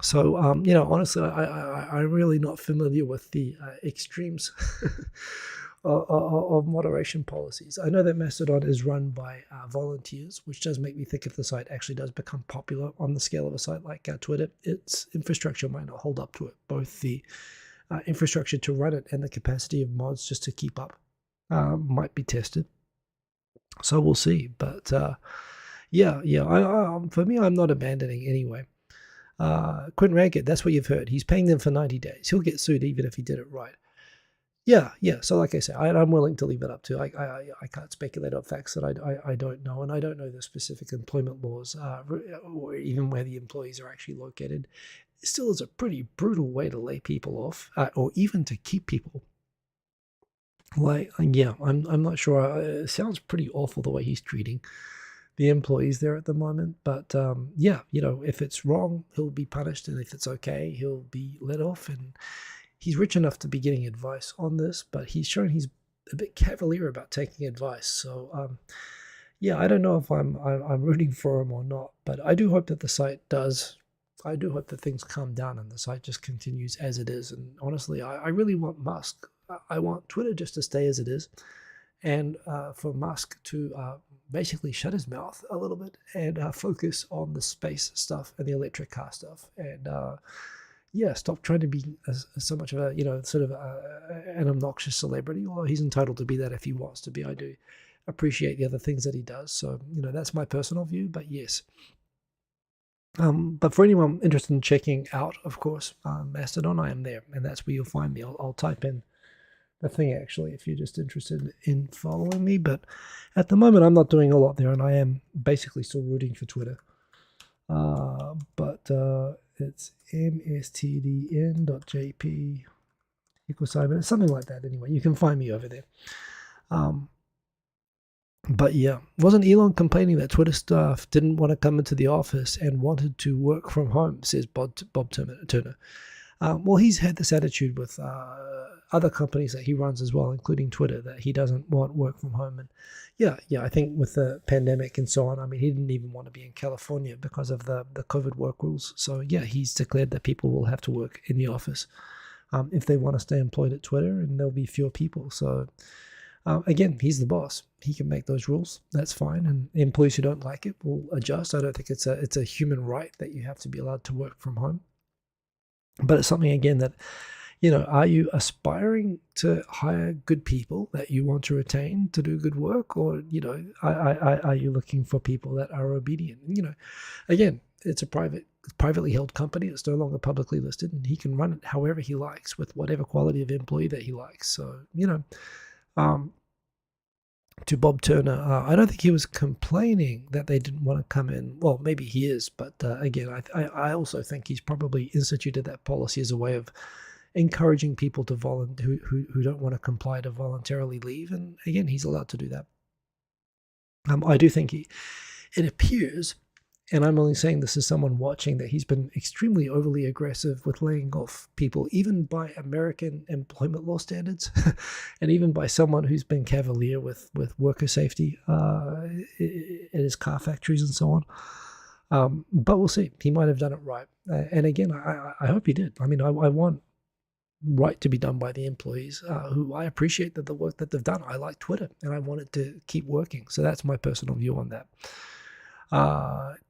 So honestly, I'm really not familiar with the extremes of moderation policies. I know that Mastodon is run by volunteers, which does make me think if the site actually does become popular on the scale of a site like Twitter, its infrastructure might not hold up to it. Both the infrastructure to run it and the capacity of mods just to keep up might be tested. So we'll see. But yeah. For me, I'm not abandoning anyway. Quint Rankin, that's what you've heard. He's paying them for 90 days. He'll get sued even if he did it right. Yeah. So like I say, I'm willing to leave it up to. I can't speculate on facts that I don't know, and I don't know the specific employment laws or even where the employees are actually located. It still is a pretty brutal way to lay people off, or even to keep people. I'm not sure. It sounds pretty awful the way he's treating the employees there at the moment. But if it's wrong, he'll be punished, and if it's okay, he'll be let off. And he's rich enough to be getting advice on this, but he's shown he's a bit cavalier about taking advice. So, I don't know if I'm rooting for him or not, but I do hope that the site does. I do hope that things calm down and the site just continues as it is. And honestly, I really want Musk. I want Twitter just to stay as it is, and for Musk to basically shut his mouth a little bit and focus on the space stuff and the electric car stuff, and stop trying to be so much of a an obnoxious celebrity. Although he's entitled to be that if he wants to be. I do appreciate the other things that he does. So that's my personal view. But yes. But for anyone interested in checking out, of course, Mastodon, I am there, and that's where you'll find me. I'll type in the thing actually if you're just interested in following me. But at the moment, I'm not doing a lot there, and I am basically still rooting for Twitter. But it's mstdn.jp equals Simon, something like that. Anyway, you can find me over there. But yeah, wasn't Elon complaining that Twitter staff didn't want to come into the office and wanted to work from home, says Bob Turner. Well, he's had this attitude with other companies that he runs as well, including Twitter, that he doesn't want work from home. And yeah, I think with the pandemic and so on, I mean, he didn't even want to be in California because of the COVID work rules. So yeah, he's declared that people will have to work in the office if they want to stay employed at Twitter, and there'll be fewer people. So again, he's the boss. He can make those rules. That's fine. And employees who don't like it will adjust. I don't think it's a human right that you have to be allowed to work from home. But it's something, again, that, are you aspiring to hire good people that you want to retain to do good work? Or, are you looking for people that are obedient? And, again, it's a privately held company. It's no longer publicly listed, and he can run it however he likes with whatever quality of employee that he likes. So, to Bob Turner, I don't think he was complaining that they didn't want to come in. Well, maybe he is, but again, I also think he's probably instituted that policy as a way of encouraging people to who don't want to comply to voluntarily leave. And again, he's allowed to do that. I do think it appears and I'm only saying this as someone watching, that he's been extremely overly aggressive with laying off people, even by American employment law standards, and even by someone who's been cavalier with worker safety at his car factories and so on. But we'll see. He might have done it right. And again, I hope he did. I mean, I want right to be done by the employees who I appreciate the work that they've done. I like Twitter and I want it to keep working. So that's my personal view on that.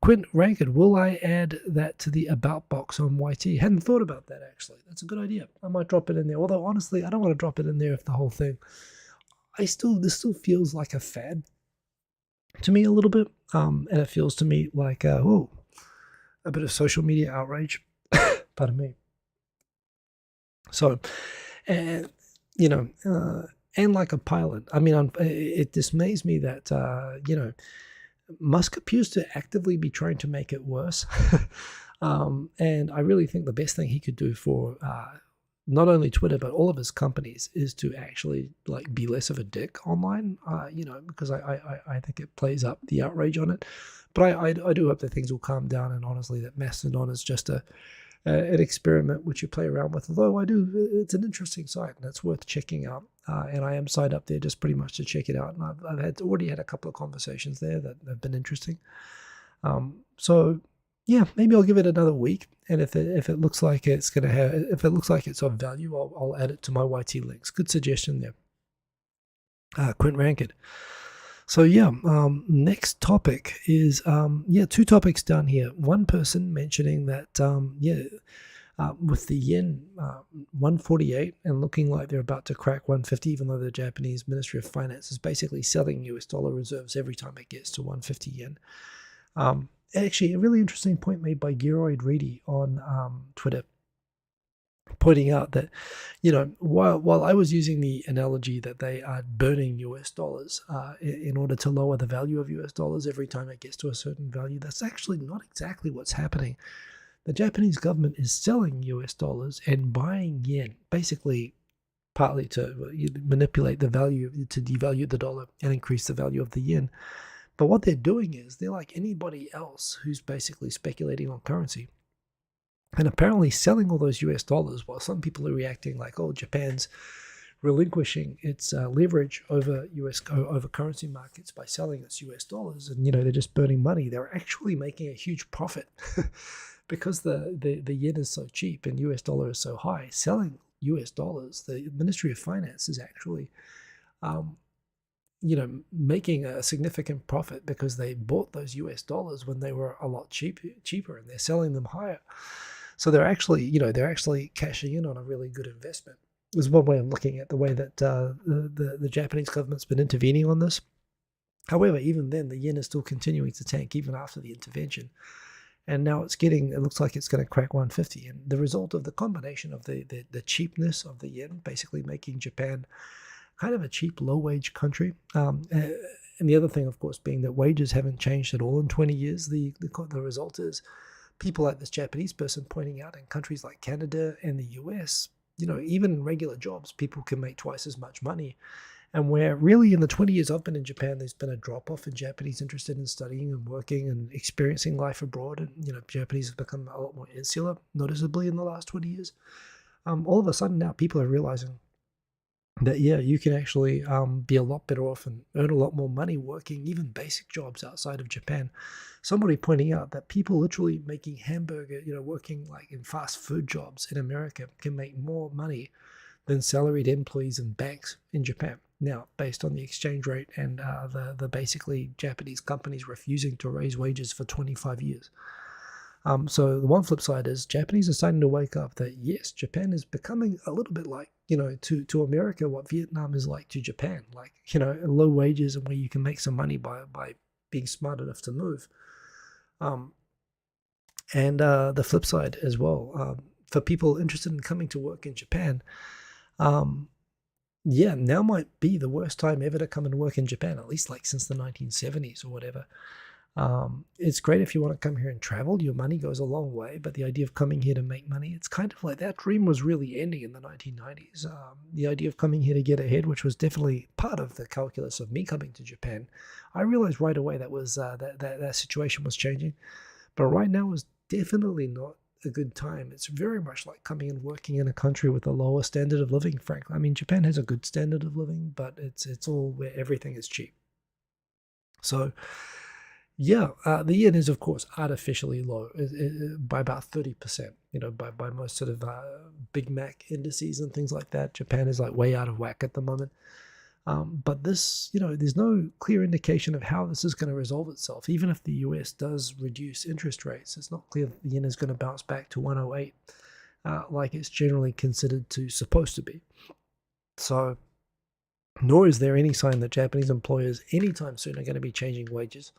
Quint Ranked, will I add that to the about box on YT? Hadn't thought about that, actually. That's a good idea. I might drop it in there. Although, honestly, I don't want to drop it in there if the whole thing... this still feels like a fad to me a little bit. And it feels to me like, a bit of social media outrage. Pardon me. So, and, and like a pilot. I mean, it dismays me that, Musk appears to actively be trying to make it worse. And I really think the best thing he could do for not only Twitter, but all of his companies is to actually be less of a dick online, because I think it plays up the outrage on it. But I do hope that things will calm down, and honestly that Mastodon is just an experiment which you play around with. Although it's an interesting site and it's worth checking out. And I am signed up there just pretty much to check it out. And I've already had a couple of conversations there that have been interesting. So yeah, maybe I'll give it another week. And if it looks like it's of value, I'll add it to my YT links. Good suggestion there. Quint Ranked. So yeah, next topic is, two topics down here. One person mentioning that, with the yen 148 and looking like they're about to crack 150, even though the Japanese Ministry of Finance is basically selling US dollar reserves every time it gets to 150 yen. Actually, a really interesting point made by Geroid Reedy on Twitter, pointing out that, while I was using the analogy that they are burning US dollars in order to lower the value of US dollars every time it gets to a certain value, that's actually not exactly what's happening. The Japanese government is selling US dollars and buying yen, basically partly to manipulate the value, to devalue the dollar and increase the value of the yen. But what they're doing is they're like anybody else who's basically speculating on currency and apparently selling all those US dollars, while some people are reacting like, oh, Japan's relinquishing its leverage over over currency markets by selling its US dollars, and they're just burning money. They're actually making a huge profit because the yen is so cheap and US dollar is so high. Selling US dollars, the Ministry of Finance is actually making a significant profit because they bought those US dollars when they were a lot cheaper, and they're selling them higher. So they're actually cashing in on a really good investment. There's one way of looking at the way that the Japanese government's been intervening on this. However, even then, the yen is still continuing to tank even after the intervention. And now it looks like it's going to crack 150. And the result of the combination of the cheapness of the yen, basically making Japan kind of a cheap, low-wage country. And the other thing, of course, being that wages haven't changed at all in 20 years. The result is people like this Japanese person pointing out in countries like Canada and the US, even in regular jobs, people can make twice as much money. And where really in the 20 years I've been in Japan, there's been a drop-off in Japanese interested in studying and working and experiencing life abroad. And, Japanese have become a lot more insular, noticeably in the last 20 years. All of a sudden now people are realizing that, you can actually be a lot better off and earn a lot more money working even basic jobs outside of Japan. Somebody pointing out that people literally making hamburger, working like in fast food jobs in America can make more money than salaried employees in banks in Japan. Now, based on the exchange rate and the basically Japanese companies refusing to raise wages for 25 years. So the one flip side is Japanese are starting to wake up that, yes, Japan is becoming a little bit like, to America what Vietnam is like to Japan, like, low wages and where you can make some money by being smart enough to move. And the flip side as well, for people interested in coming to work in Japan, now might be the worst time ever to come and work in Japan, at least like since the 1970s or whatever. It's great if you want to come here and travel. Your money goes a long way, but the idea of coming here to make money, it's kind of like that dream was really ending in the 1990s. The idea of coming here to get ahead, which was definitely part of the calculus of me coming to Japan, I realized right away that was that situation was changing. But right now is definitely not a good time. It's very much like coming and working in a country with a lower standard of living, frankly. I mean, Japan has a good standard of living, but it's all where everything is cheap. So, yeah, the yen is, of course, artificially low by about 30%. By most sort of Big Mac indices and things like that. Japan is like way out of whack at the moment. But this, there's no clear indication of how this is going to resolve itself. Even if the US does reduce interest rates, it's not clear that the yen is going to bounce back to 108 like it's generally considered to supposed to be. So, nor is there any sign that Japanese employers anytime soon are going to be changing wages.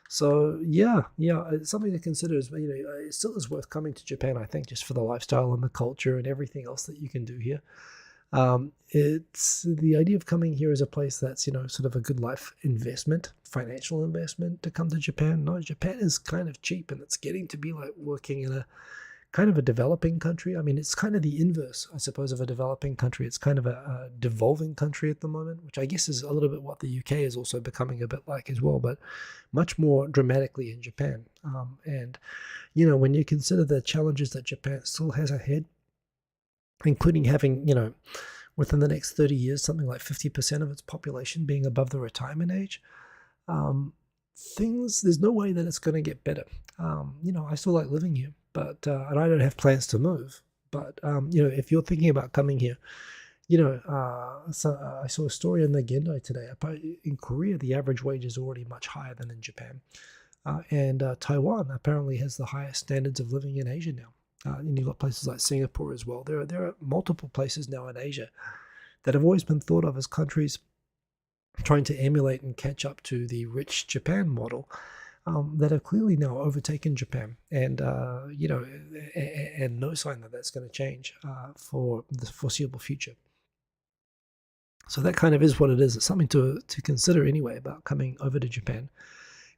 So yeah, it's something to consider. It still is worth coming to Japan, I think, just for the lifestyle and the culture and everything else that you can do here. It's the idea of coming here as a place that's, sort of a good life investment, financial investment to come to Japan. No, Japan is kind of cheap, and it's getting to be like working in a kind of a developing country. I mean, it's kind of the inverse, I suppose, of a developing country. It's kind of a devolving country at the moment, which I guess is a little bit what the UK is also becoming a bit like as well, but much more dramatically in Japan. And, when you consider the challenges that Japan still has ahead, including having, within the next 30 years, something like 50% of its population being above the retirement age, there's no way that it's going to get better. I still like living here, but and I don't have plans to move. But if you're thinking about coming here, so I saw a story in the Gendai today. In Korea, the average wage is already much higher than in Japan, and Taiwan apparently has the highest standards of living in Asia now. And you've got places like Singapore as well. There are multiple places now in Asia that have always been thought of as countries trying to emulate and catch up to the rich Japan model, that have clearly now overtaken Japan, and and no sign that that's going to change for the foreseeable future. So that kind of is what it is. It's something to consider anyway about coming over to Japan.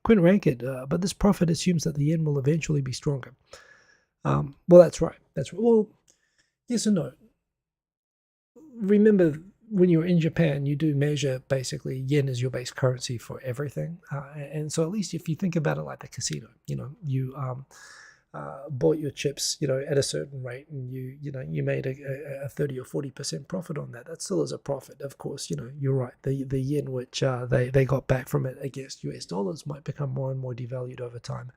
Quinn Ranked, but this prophet assumes that the yen will eventually be stronger. Well, that's right. Well, yes and no. Remember, when you're in Japan, you do measure basically yen as your base currency for everything. And so at least if you think about it like the casino, you bought your chips, at a certain rate, and you made a 30 or 40% profit on that. That still is a profit. Of course, you're right. The yen, which they got back from it against US dollars, might become more and more devalued over time.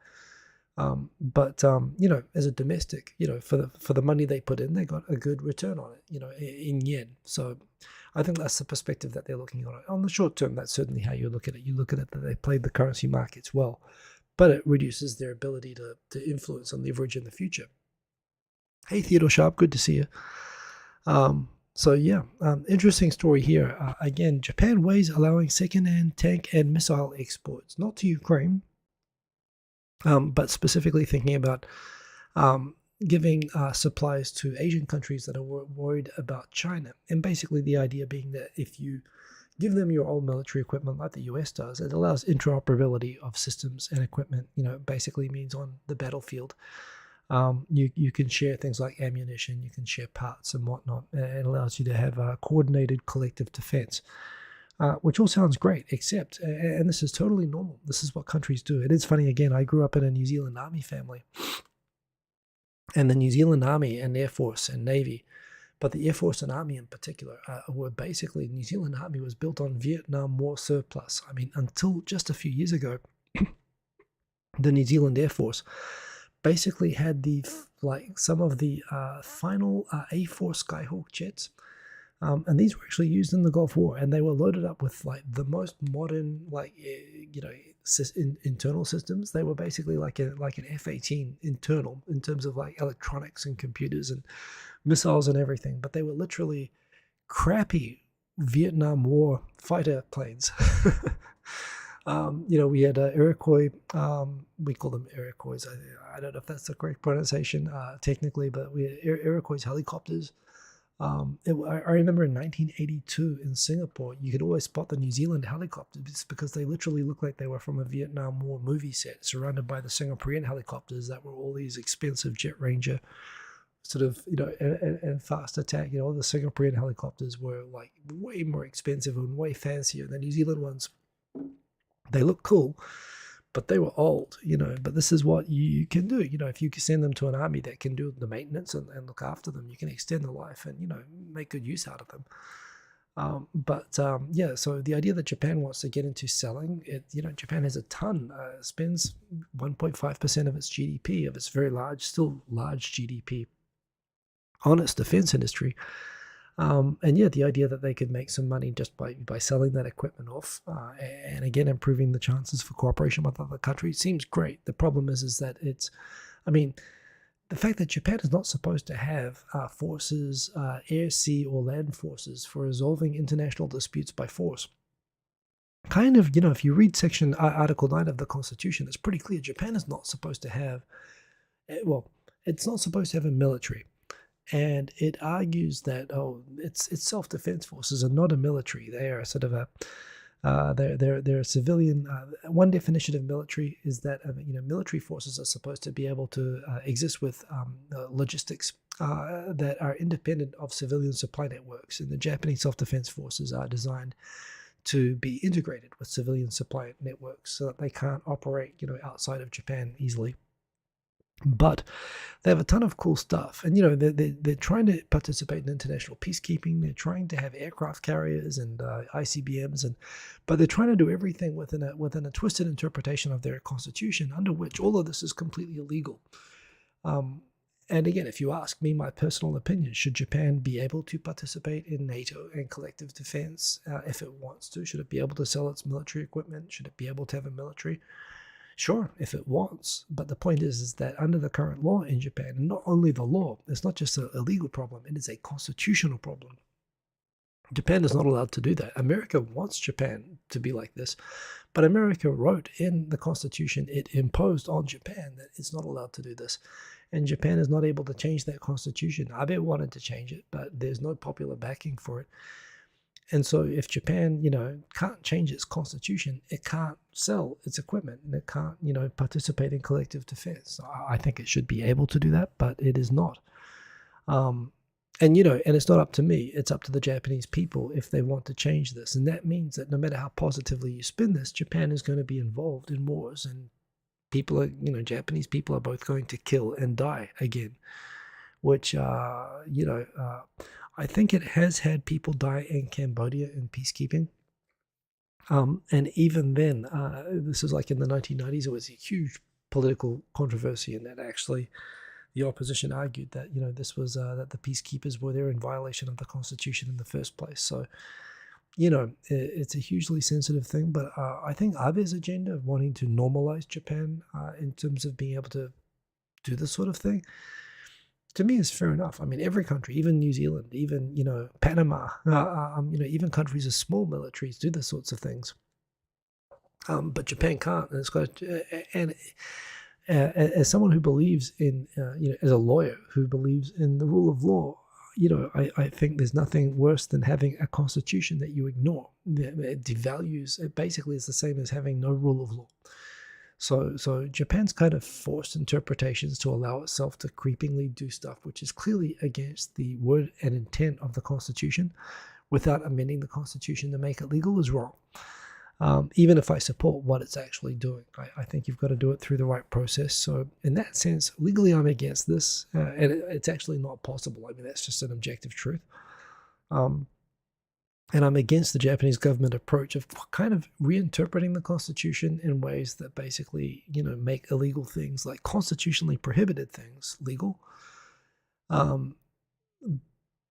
But as a domestic, for the money they put in, they got a good return on it, in yen. So I think that's the perspective that they're looking at it. On the short term, that's certainly how you look at it. You look at it that they played the currency markets well, but it reduces their ability to influence and leverage in the future. Hey, Theodore Sharp, good to see you. So yeah, interesting story here. Again, Japan weighs allowing second-hand tank and missile exports, not to Ukraine, but specifically thinking about giving supplies to Asian countries that are worried about China. And basically the idea being that if you give them your old military equipment like the US does, it allows interoperability of systems and equipment. Basically means on the battlefield, you can share things like ammunition, you can share parts and whatnot. It allows you to have a coordinated collective defense. Which all sounds great, except, and this is totally normal, this is what countries do. It is funny, again, I grew up in a New Zealand Army family, and the New Zealand Army and Air Force and Navy, but the Air Force and Army in particular, were basically, New Zealand Army was built on Vietnam War surplus. I mean, until just a few years ago, the New Zealand Air Force basically had some of the final A4 Skyhawk jets. And these were actually used in the Gulf War, and they were loaded up with the most modern internal systems. They were basically like an F-18 internal in terms of electronics and computers and missiles and everything. But they were literally crappy Vietnam War fighter planes. We had Iroquois. We call them Iroquois. I don't know if that's the correct pronunciation technically, but we had Iroquois helicopters. I remember in 1982 in Singapore, you could always spot the New Zealand helicopters because they literally looked like they were from a Vietnam War movie set, surrounded by the Singaporean helicopters that were all these expensive Jet Ranger sort of, and fast attack. All the Singaporean helicopters were like way more expensive and way fancier. The New Zealand ones, they look cool, but they were old, but this is what you can do. If you can send them to an army that can do the maintenance and look after them, you can extend the life and, make good use out of them. So the idea that Japan wants to get into selling it, Japan has a ton, spends 1.5% of its GDP, of its very large, still large GDP on its defense industry. The idea that they could make some money just by selling that equipment off, and again, improving the chances for cooperation with other countries seems great. The problem is that the fact that Japan is not supposed to have forces, air, sea, or land forces for resolving international disputes by force. Kind of, if you read section Article 9 of the Constitution, it's pretty clear Japan is not supposed to have, it's not supposed to have a military. And it argues that its self-defense forces are not a military; they are sort of they're a civilian. One definition of military is that military forces are supposed to be able to exist with logistics that are independent of civilian supply networks. And the Japanese self-defense forces are designed to be integrated with civilian supply networks so that they can't operate outside of Japan easily. But they have a ton of cool stuff, and they're trying to participate in international peacekeeping. They're trying to have aircraft carriers and ICBMs, but they're trying to do everything within a twisted interpretation of their constitution, under which all of this is completely illegal. And again, if you ask me, my personal opinion, should Japan be able to participate in NATO and collective defense if it wants to? Should it be able to sell its military equipment? Should it be able to have a military? Sure, if it wants, but the point is that under the current law in Japan, and not only the law, it's not just a legal problem, it is a constitutional problem. Japan is not allowed to do that. America wants Japan to be like this, but America wrote in the Constitution it imposed on Japan that it's not allowed to do this, and Japan is not able to change that Constitution. Abe wanted to change it, but there's no popular backing for it. And so if Japan, can't change its constitution, it can't sell its equipment and it can't, participate in collective defense. I think it should be able to do that, but it is not. And it's not up to me. It's up to the Japanese people if they want to change this. And that means that no matter how positively you spin this, Japan is going to be involved in wars, and people are, Japanese people are both going to kill and die again, which, I think it has had people die in Cambodia in peacekeeping. And even then, this is like in the 1990s, it was a huge political controversy, and that actually the opposition argued that, this was that the peacekeepers were there in violation of the Constitution in the first place. So, it's a hugely sensitive thing, but I think Abe's agenda of wanting to normalize Japan in terms of being able to do this sort of thing, to me, is fair enough. I mean, every country, even New Zealand, even, Panama, even countries with small militaries do this sorts of things. But Japan can't. And it's got, and as someone who believes in, as a lawyer who believes in the rule of law, I think there's nothing worse than having a constitution that you ignore. It devalues, it basically is the same as having no rule of law. So Japan's kind of forced interpretations to allow itself to creepingly do stuff which is clearly against the word and intent of the Constitution without amending the Constitution to make it legal is wrong. Even if I support what it's actually doing, I think you've got to do it through the right process. So in that sense, legally I'm against this, and it's actually not possible. I mean, that's just an objective truth. And I'm against the Japanese government approach of kind of reinterpreting the Constitution in ways that basically, make illegal things, like constitutionally prohibited things, legal.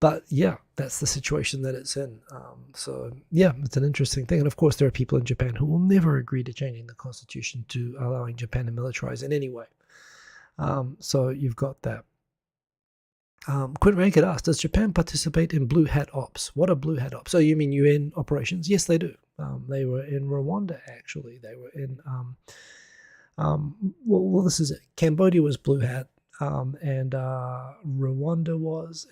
But yeah, that's the situation that it's in. So yeah, it's an interesting thing. And of course, there are people in Japan who will never agree to changing the Constitution to allowing Japan to militarize in any way. So you've got that. Quint Rankett asked, does Japan participate in Blue Hat Ops? What are Blue Hat Ops? So you mean UN operations? Yes, they do. They were in Rwanda, actually. They were in, well, this is it. Cambodia was Blue Hat. and Rwanda was.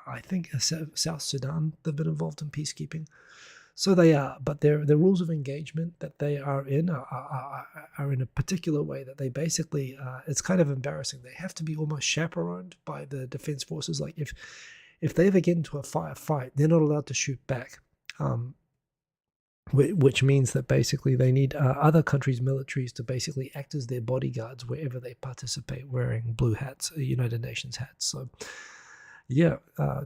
I think South Sudan, they've been involved in peacekeeping. So they are, but the rules of engagement that they are in are in a particular way that they basically, it's kind of embarrassing. They have to be almost chaperoned by the defense forces. Like if they ever get into a firefight, they're not allowed to shoot back, which means that basically they need other countries' militaries to basically act as their bodyguards wherever they participate, wearing blue hats, United Nations hats. So yeah,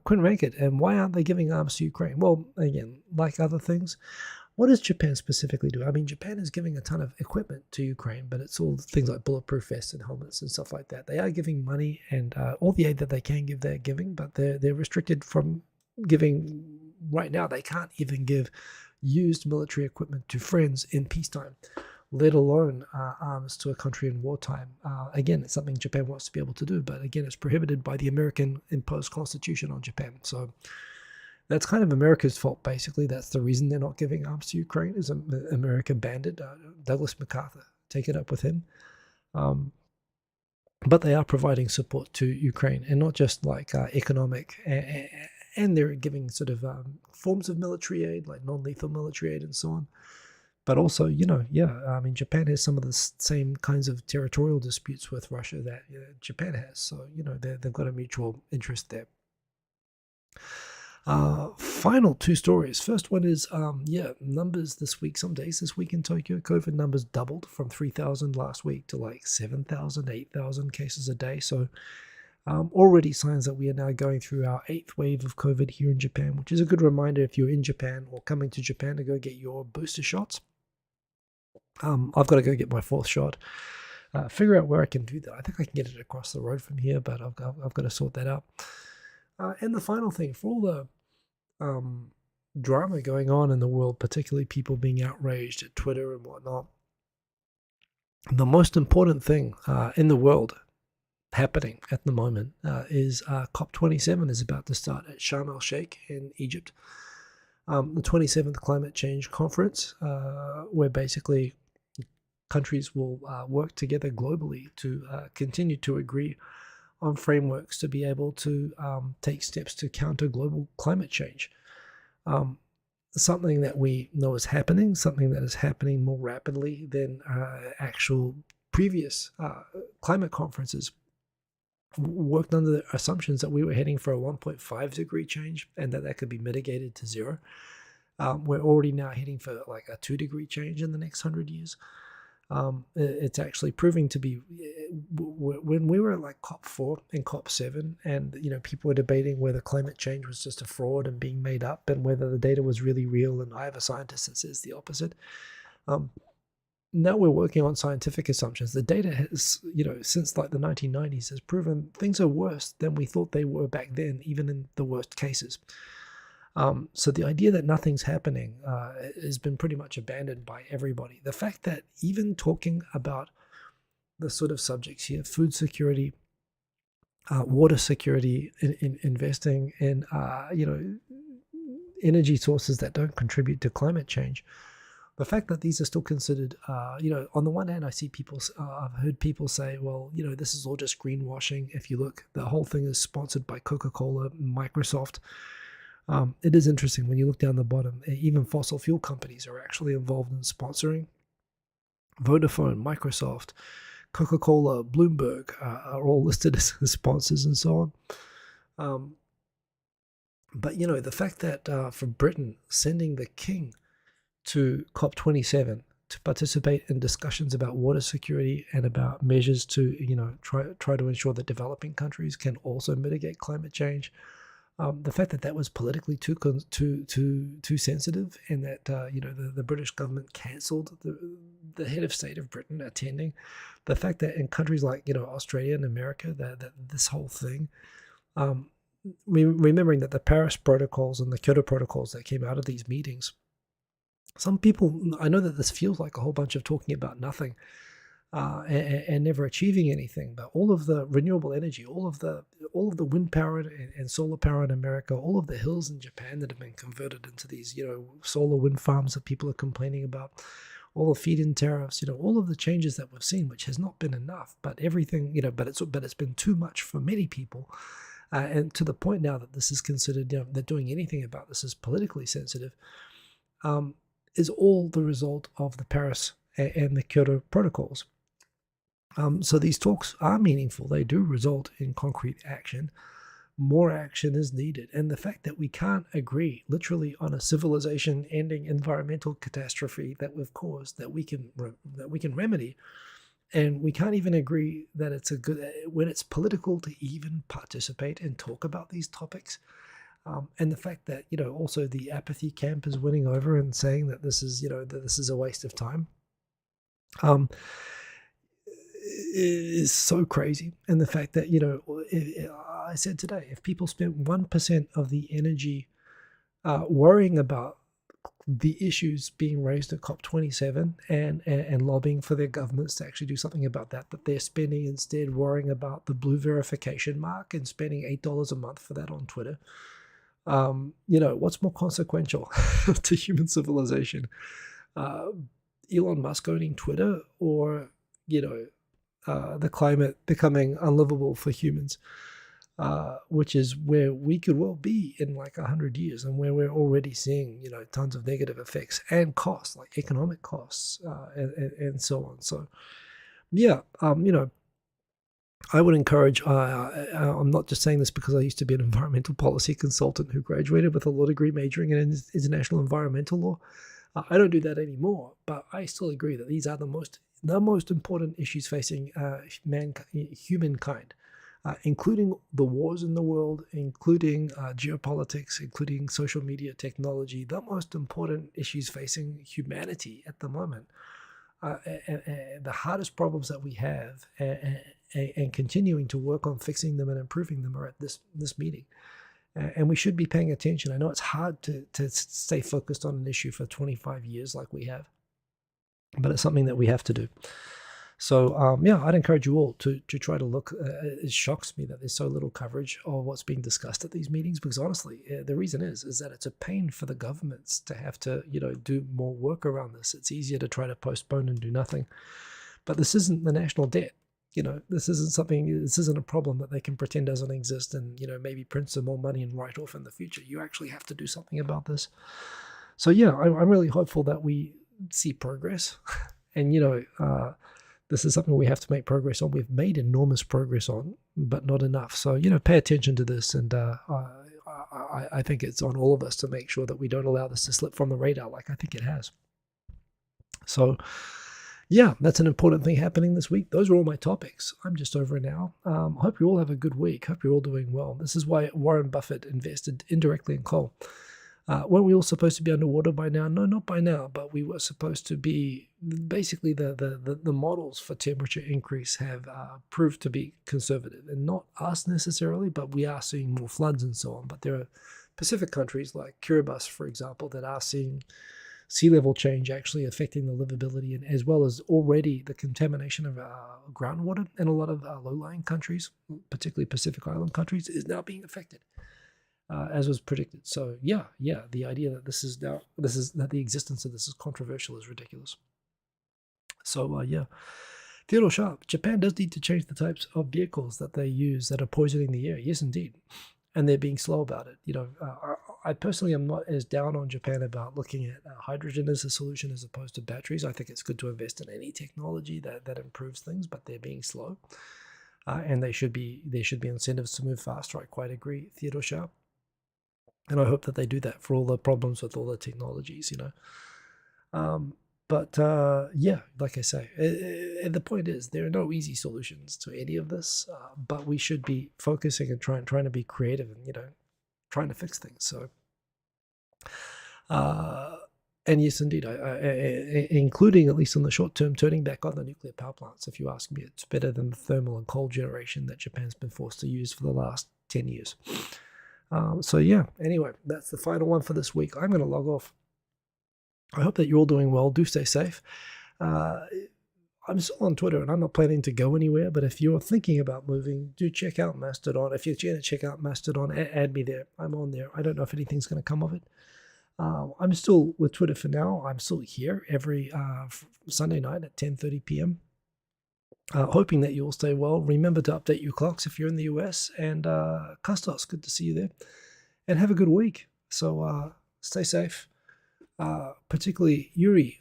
couldn't make it. And why aren't they giving arms to Ukraine? Well, again, like other things, what does Japan specifically do? I mean, Japan is giving a ton of equipment to Ukraine, but it's all things like bulletproof vests and helmets and stuff like that. They are giving money and all the aid that they can give, they're giving, but they're restricted from giving. Right now, they can't even give used military equipment to friends in peacetime, let alone arms to a country in wartime. Again, it's something Japan wants to be able to do, but again, it's prohibited by the American imposed constitution on Japan. So that's kind of America's fault, basically. That's the reason they're not giving arms to Ukraine, is America banned it. Douglas MacArthur, take it up with him. But they are providing support to Ukraine, and not just like economic, and they're giving sort of forms of military aid, like non-lethal military aid and so on. But also, I mean, Japan has some of the same kinds of territorial disputes with Russia that Japan has. So, they've got a mutual interest there. Final two stories. First one is, numbers this week. Some days this week in Tokyo, COVID numbers doubled from 3,000 last week to like 7,000, 8,000 cases a day. So already signs that we are now going through our 8th wave of COVID here in Japan, which is a good reminder if you're in Japan or coming to Japan to go get your booster shots. I've got to go get my 4th shot. Figure out where I can do that. I think I can get it across the road from here, but I've got to sort that out. And the final thing, for all the drama going on in the world, particularly people being outraged at Twitter and whatnot, the most important thing in the world happening at the moment is COP27 is about to start at Sharm el-Sheikh in Egypt. The 27th Climate Change Conference, where basically countries will work together globally to continue to agree on frameworks to be able to take steps to counter global climate change. Something that we know is happening, something that is happening more rapidly than actual previous climate conferences. Worked under the assumptions that we were heading for a 1.5 degree change and that could be mitigated to 0. We're already now heading for like a 2 degree change in the next 100 years. It's actually proving to be, when we were at like COP4 and COP7 and people were debating whether climate change was just a fraud and being made up and whether the data was really real, and I have a scientist that says the opposite. Now we're working on scientific assumptions. The data has, since like the 1990s, has proven things are worse than we thought they were back then, even in the worst cases. So the idea that nothing's happening has been pretty much abandoned by everybody. The fact that even talking about the sort of subjects here, food security, water security, investing in, energy sources that don't contribute to climate change, the fact that these are still considered, on the one hand, I've heard people say, well, this is all just greenwashing. If you look, the whole thing is sponsored by Coca-Cola, Microsoft. It is interesting when you look down the bottom, even fossil fuel companies are actually involved in sponsoring. Vodafone, Microsoft, Coca-Cola, Bloomberg are all listed as sponsors and so on. But, the fact that for Britain, sending the king to COP27 to participate in discussions about water security and about measures to, try to ensure that developing countries can also mitigate climate change. The fact that was politically too sensitive, and that the British government cancelled the head of state of Britain attending. The fact that in countries like Australia and America, that this whole thing, remembering that the Paris protocols and the Kyoto protocols that came out of these meetings. Some people, I know that this feels like a whole bunch of talking about nothing and never achieving anything, but all of the renewable energy, all of the wind power and solar power in America, all of the hills in Japan that have been converted into these, solar wind farms that people are complaining about, all the feed-in tariffs, all of the changes that we've seen, which has not been enough, but everything, but it's been too much for many people. And to the point now that this is considered, that doing anything about this is politically sensitive, is all the result of the Paris and the Kyoto protocols. So these talks are meaningful. They do result in concrete action. More action is needed. And the fact that we can't agree literally on a civilization-ending environmental catastrophe that we've caused, that we can remedy, and we can't even agree that it's when it's political to even participate and talk about these topics. And the fact that, also the apathy camp is winning over and saying that this is a waste of time. Is so crazy. And the fact that, I said today, if people spent 1% of the energy worrying about the issues being raised at COP27 and lobbying for their governments to actually do something about that they're spending instead worrying about the blue verification mark and spending $8 a month for that on Twitter, what's more consequential to human civilization? Elon Musk owning Twitter, or, the climate becoming unlivable for humans, which is where we could well be in like 100 years, and where we're already seeing, tons of negative effects and costs, like economic costs, and so on. So, yeah, I would encourage, I'm not just saying this because I used to be an environmental policy consultant who graduated with a law degree majoring in international environmental law. I don't do that anymore, but I still agree that these are the most important issues facing humankind, including the wars in the world, including geopolitics, including social media technology, the most important issues facing humanity at the moment. And the hardest problems that we have, and continuing to work on fixing them and improving them, are at this meeting. And we should be paying attention. I know it's hard to stay focused on an issue for 25 years like we have, but it's something that we have to do. So, I'd encourage you all to try to look. It shocks me that there's so little coverage of what's being discussed at these meetings, because honestly, the reason is that it's a pain for the governments to have to, do more work around this. It's easier to try to postpone and do nothing. But this isn't the national debt. This isn't a problem that they can pretend doesn't exist and, maybe print some more money and write off in the future. You actually have to do something about this. So, I'm really hopeful that we see progress. And, this is something we have to make progress on. We've made enormous progress on, but not enough. So, pay attention to this. And I think it's on all of us to make sure that we don't allow this to slip from the radar like I think it has. So, that's an important thing happening this week. Those are all my topics. I'm just over an hour. Hope you all have a good week. Hope you're all doing well. This is why Warren Buffett invested indirectly in coal. Weren't we all supposed to be underwater by now? No, not by now, but we were supposed to be. Basically, the models for temperature increase have proved to be conservative, and not us necessarily, but we are seeing more floods and so on. But there are Pacific countries like Kiribati, for example, that are seeing sea level change actually affecting the livability, and as well as already the contamination of groundwater in a lot of low-lying countries, particularly Pacific Island countries, is now being affected. As was predicted. So the idea that that the existence of this is controversial is ridiculous. So Theodore Sharp, Japan does need to change the types of vehicles that they use that are poisoning the air. Yes, indeed, and they're being slow about it. I personally am not as down on Japan about looking at hydrogen as a solution as opposed to batteries. I think it's good to invest in any technology that improves things, but they're being slow, and there should be incentives to move faster. I quite agree, Theodore Sharp. And I hope that they do that for all the problems with all the technologies, But like I say, the point is there are no easy solutions to any of this, but we should be focusing and trying to be creative and, trying to fix things. So, and yes, indeed, including, at least in the short term, turning back on the nuclear power plants. If you ask me, it's better than the thermal and coal generation that Japan's been forced to use for the last 10 years. Anyway, that's the final one for this week. I'm going to log off. I hope that you're all doing well. Do stay safe. I'm still on Twitter and I'm not planning to go anywhere, but if you're thinking about moving, do check out Mastodon. If you're going to check out Mastodon, add me there. I'm on there. I don't know if anything's going to come of it. I'm still with Twitter for now. I'm still here every Sunday night at 10:30 p.m. Hoping that you all stay well. Remember to update your clocks if you're in the US. And Custos, good to see you there. And have a good week. So stay safe. Particularly Yuri,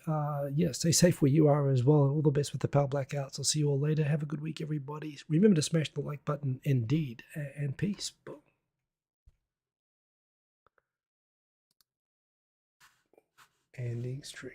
yeah, stay safe where you are as well. And all the best with the power blackouts. I'll see you all later. Have a good week, everybody. Remember to smash the like button, indeed. And peace. Boom. Ending stream.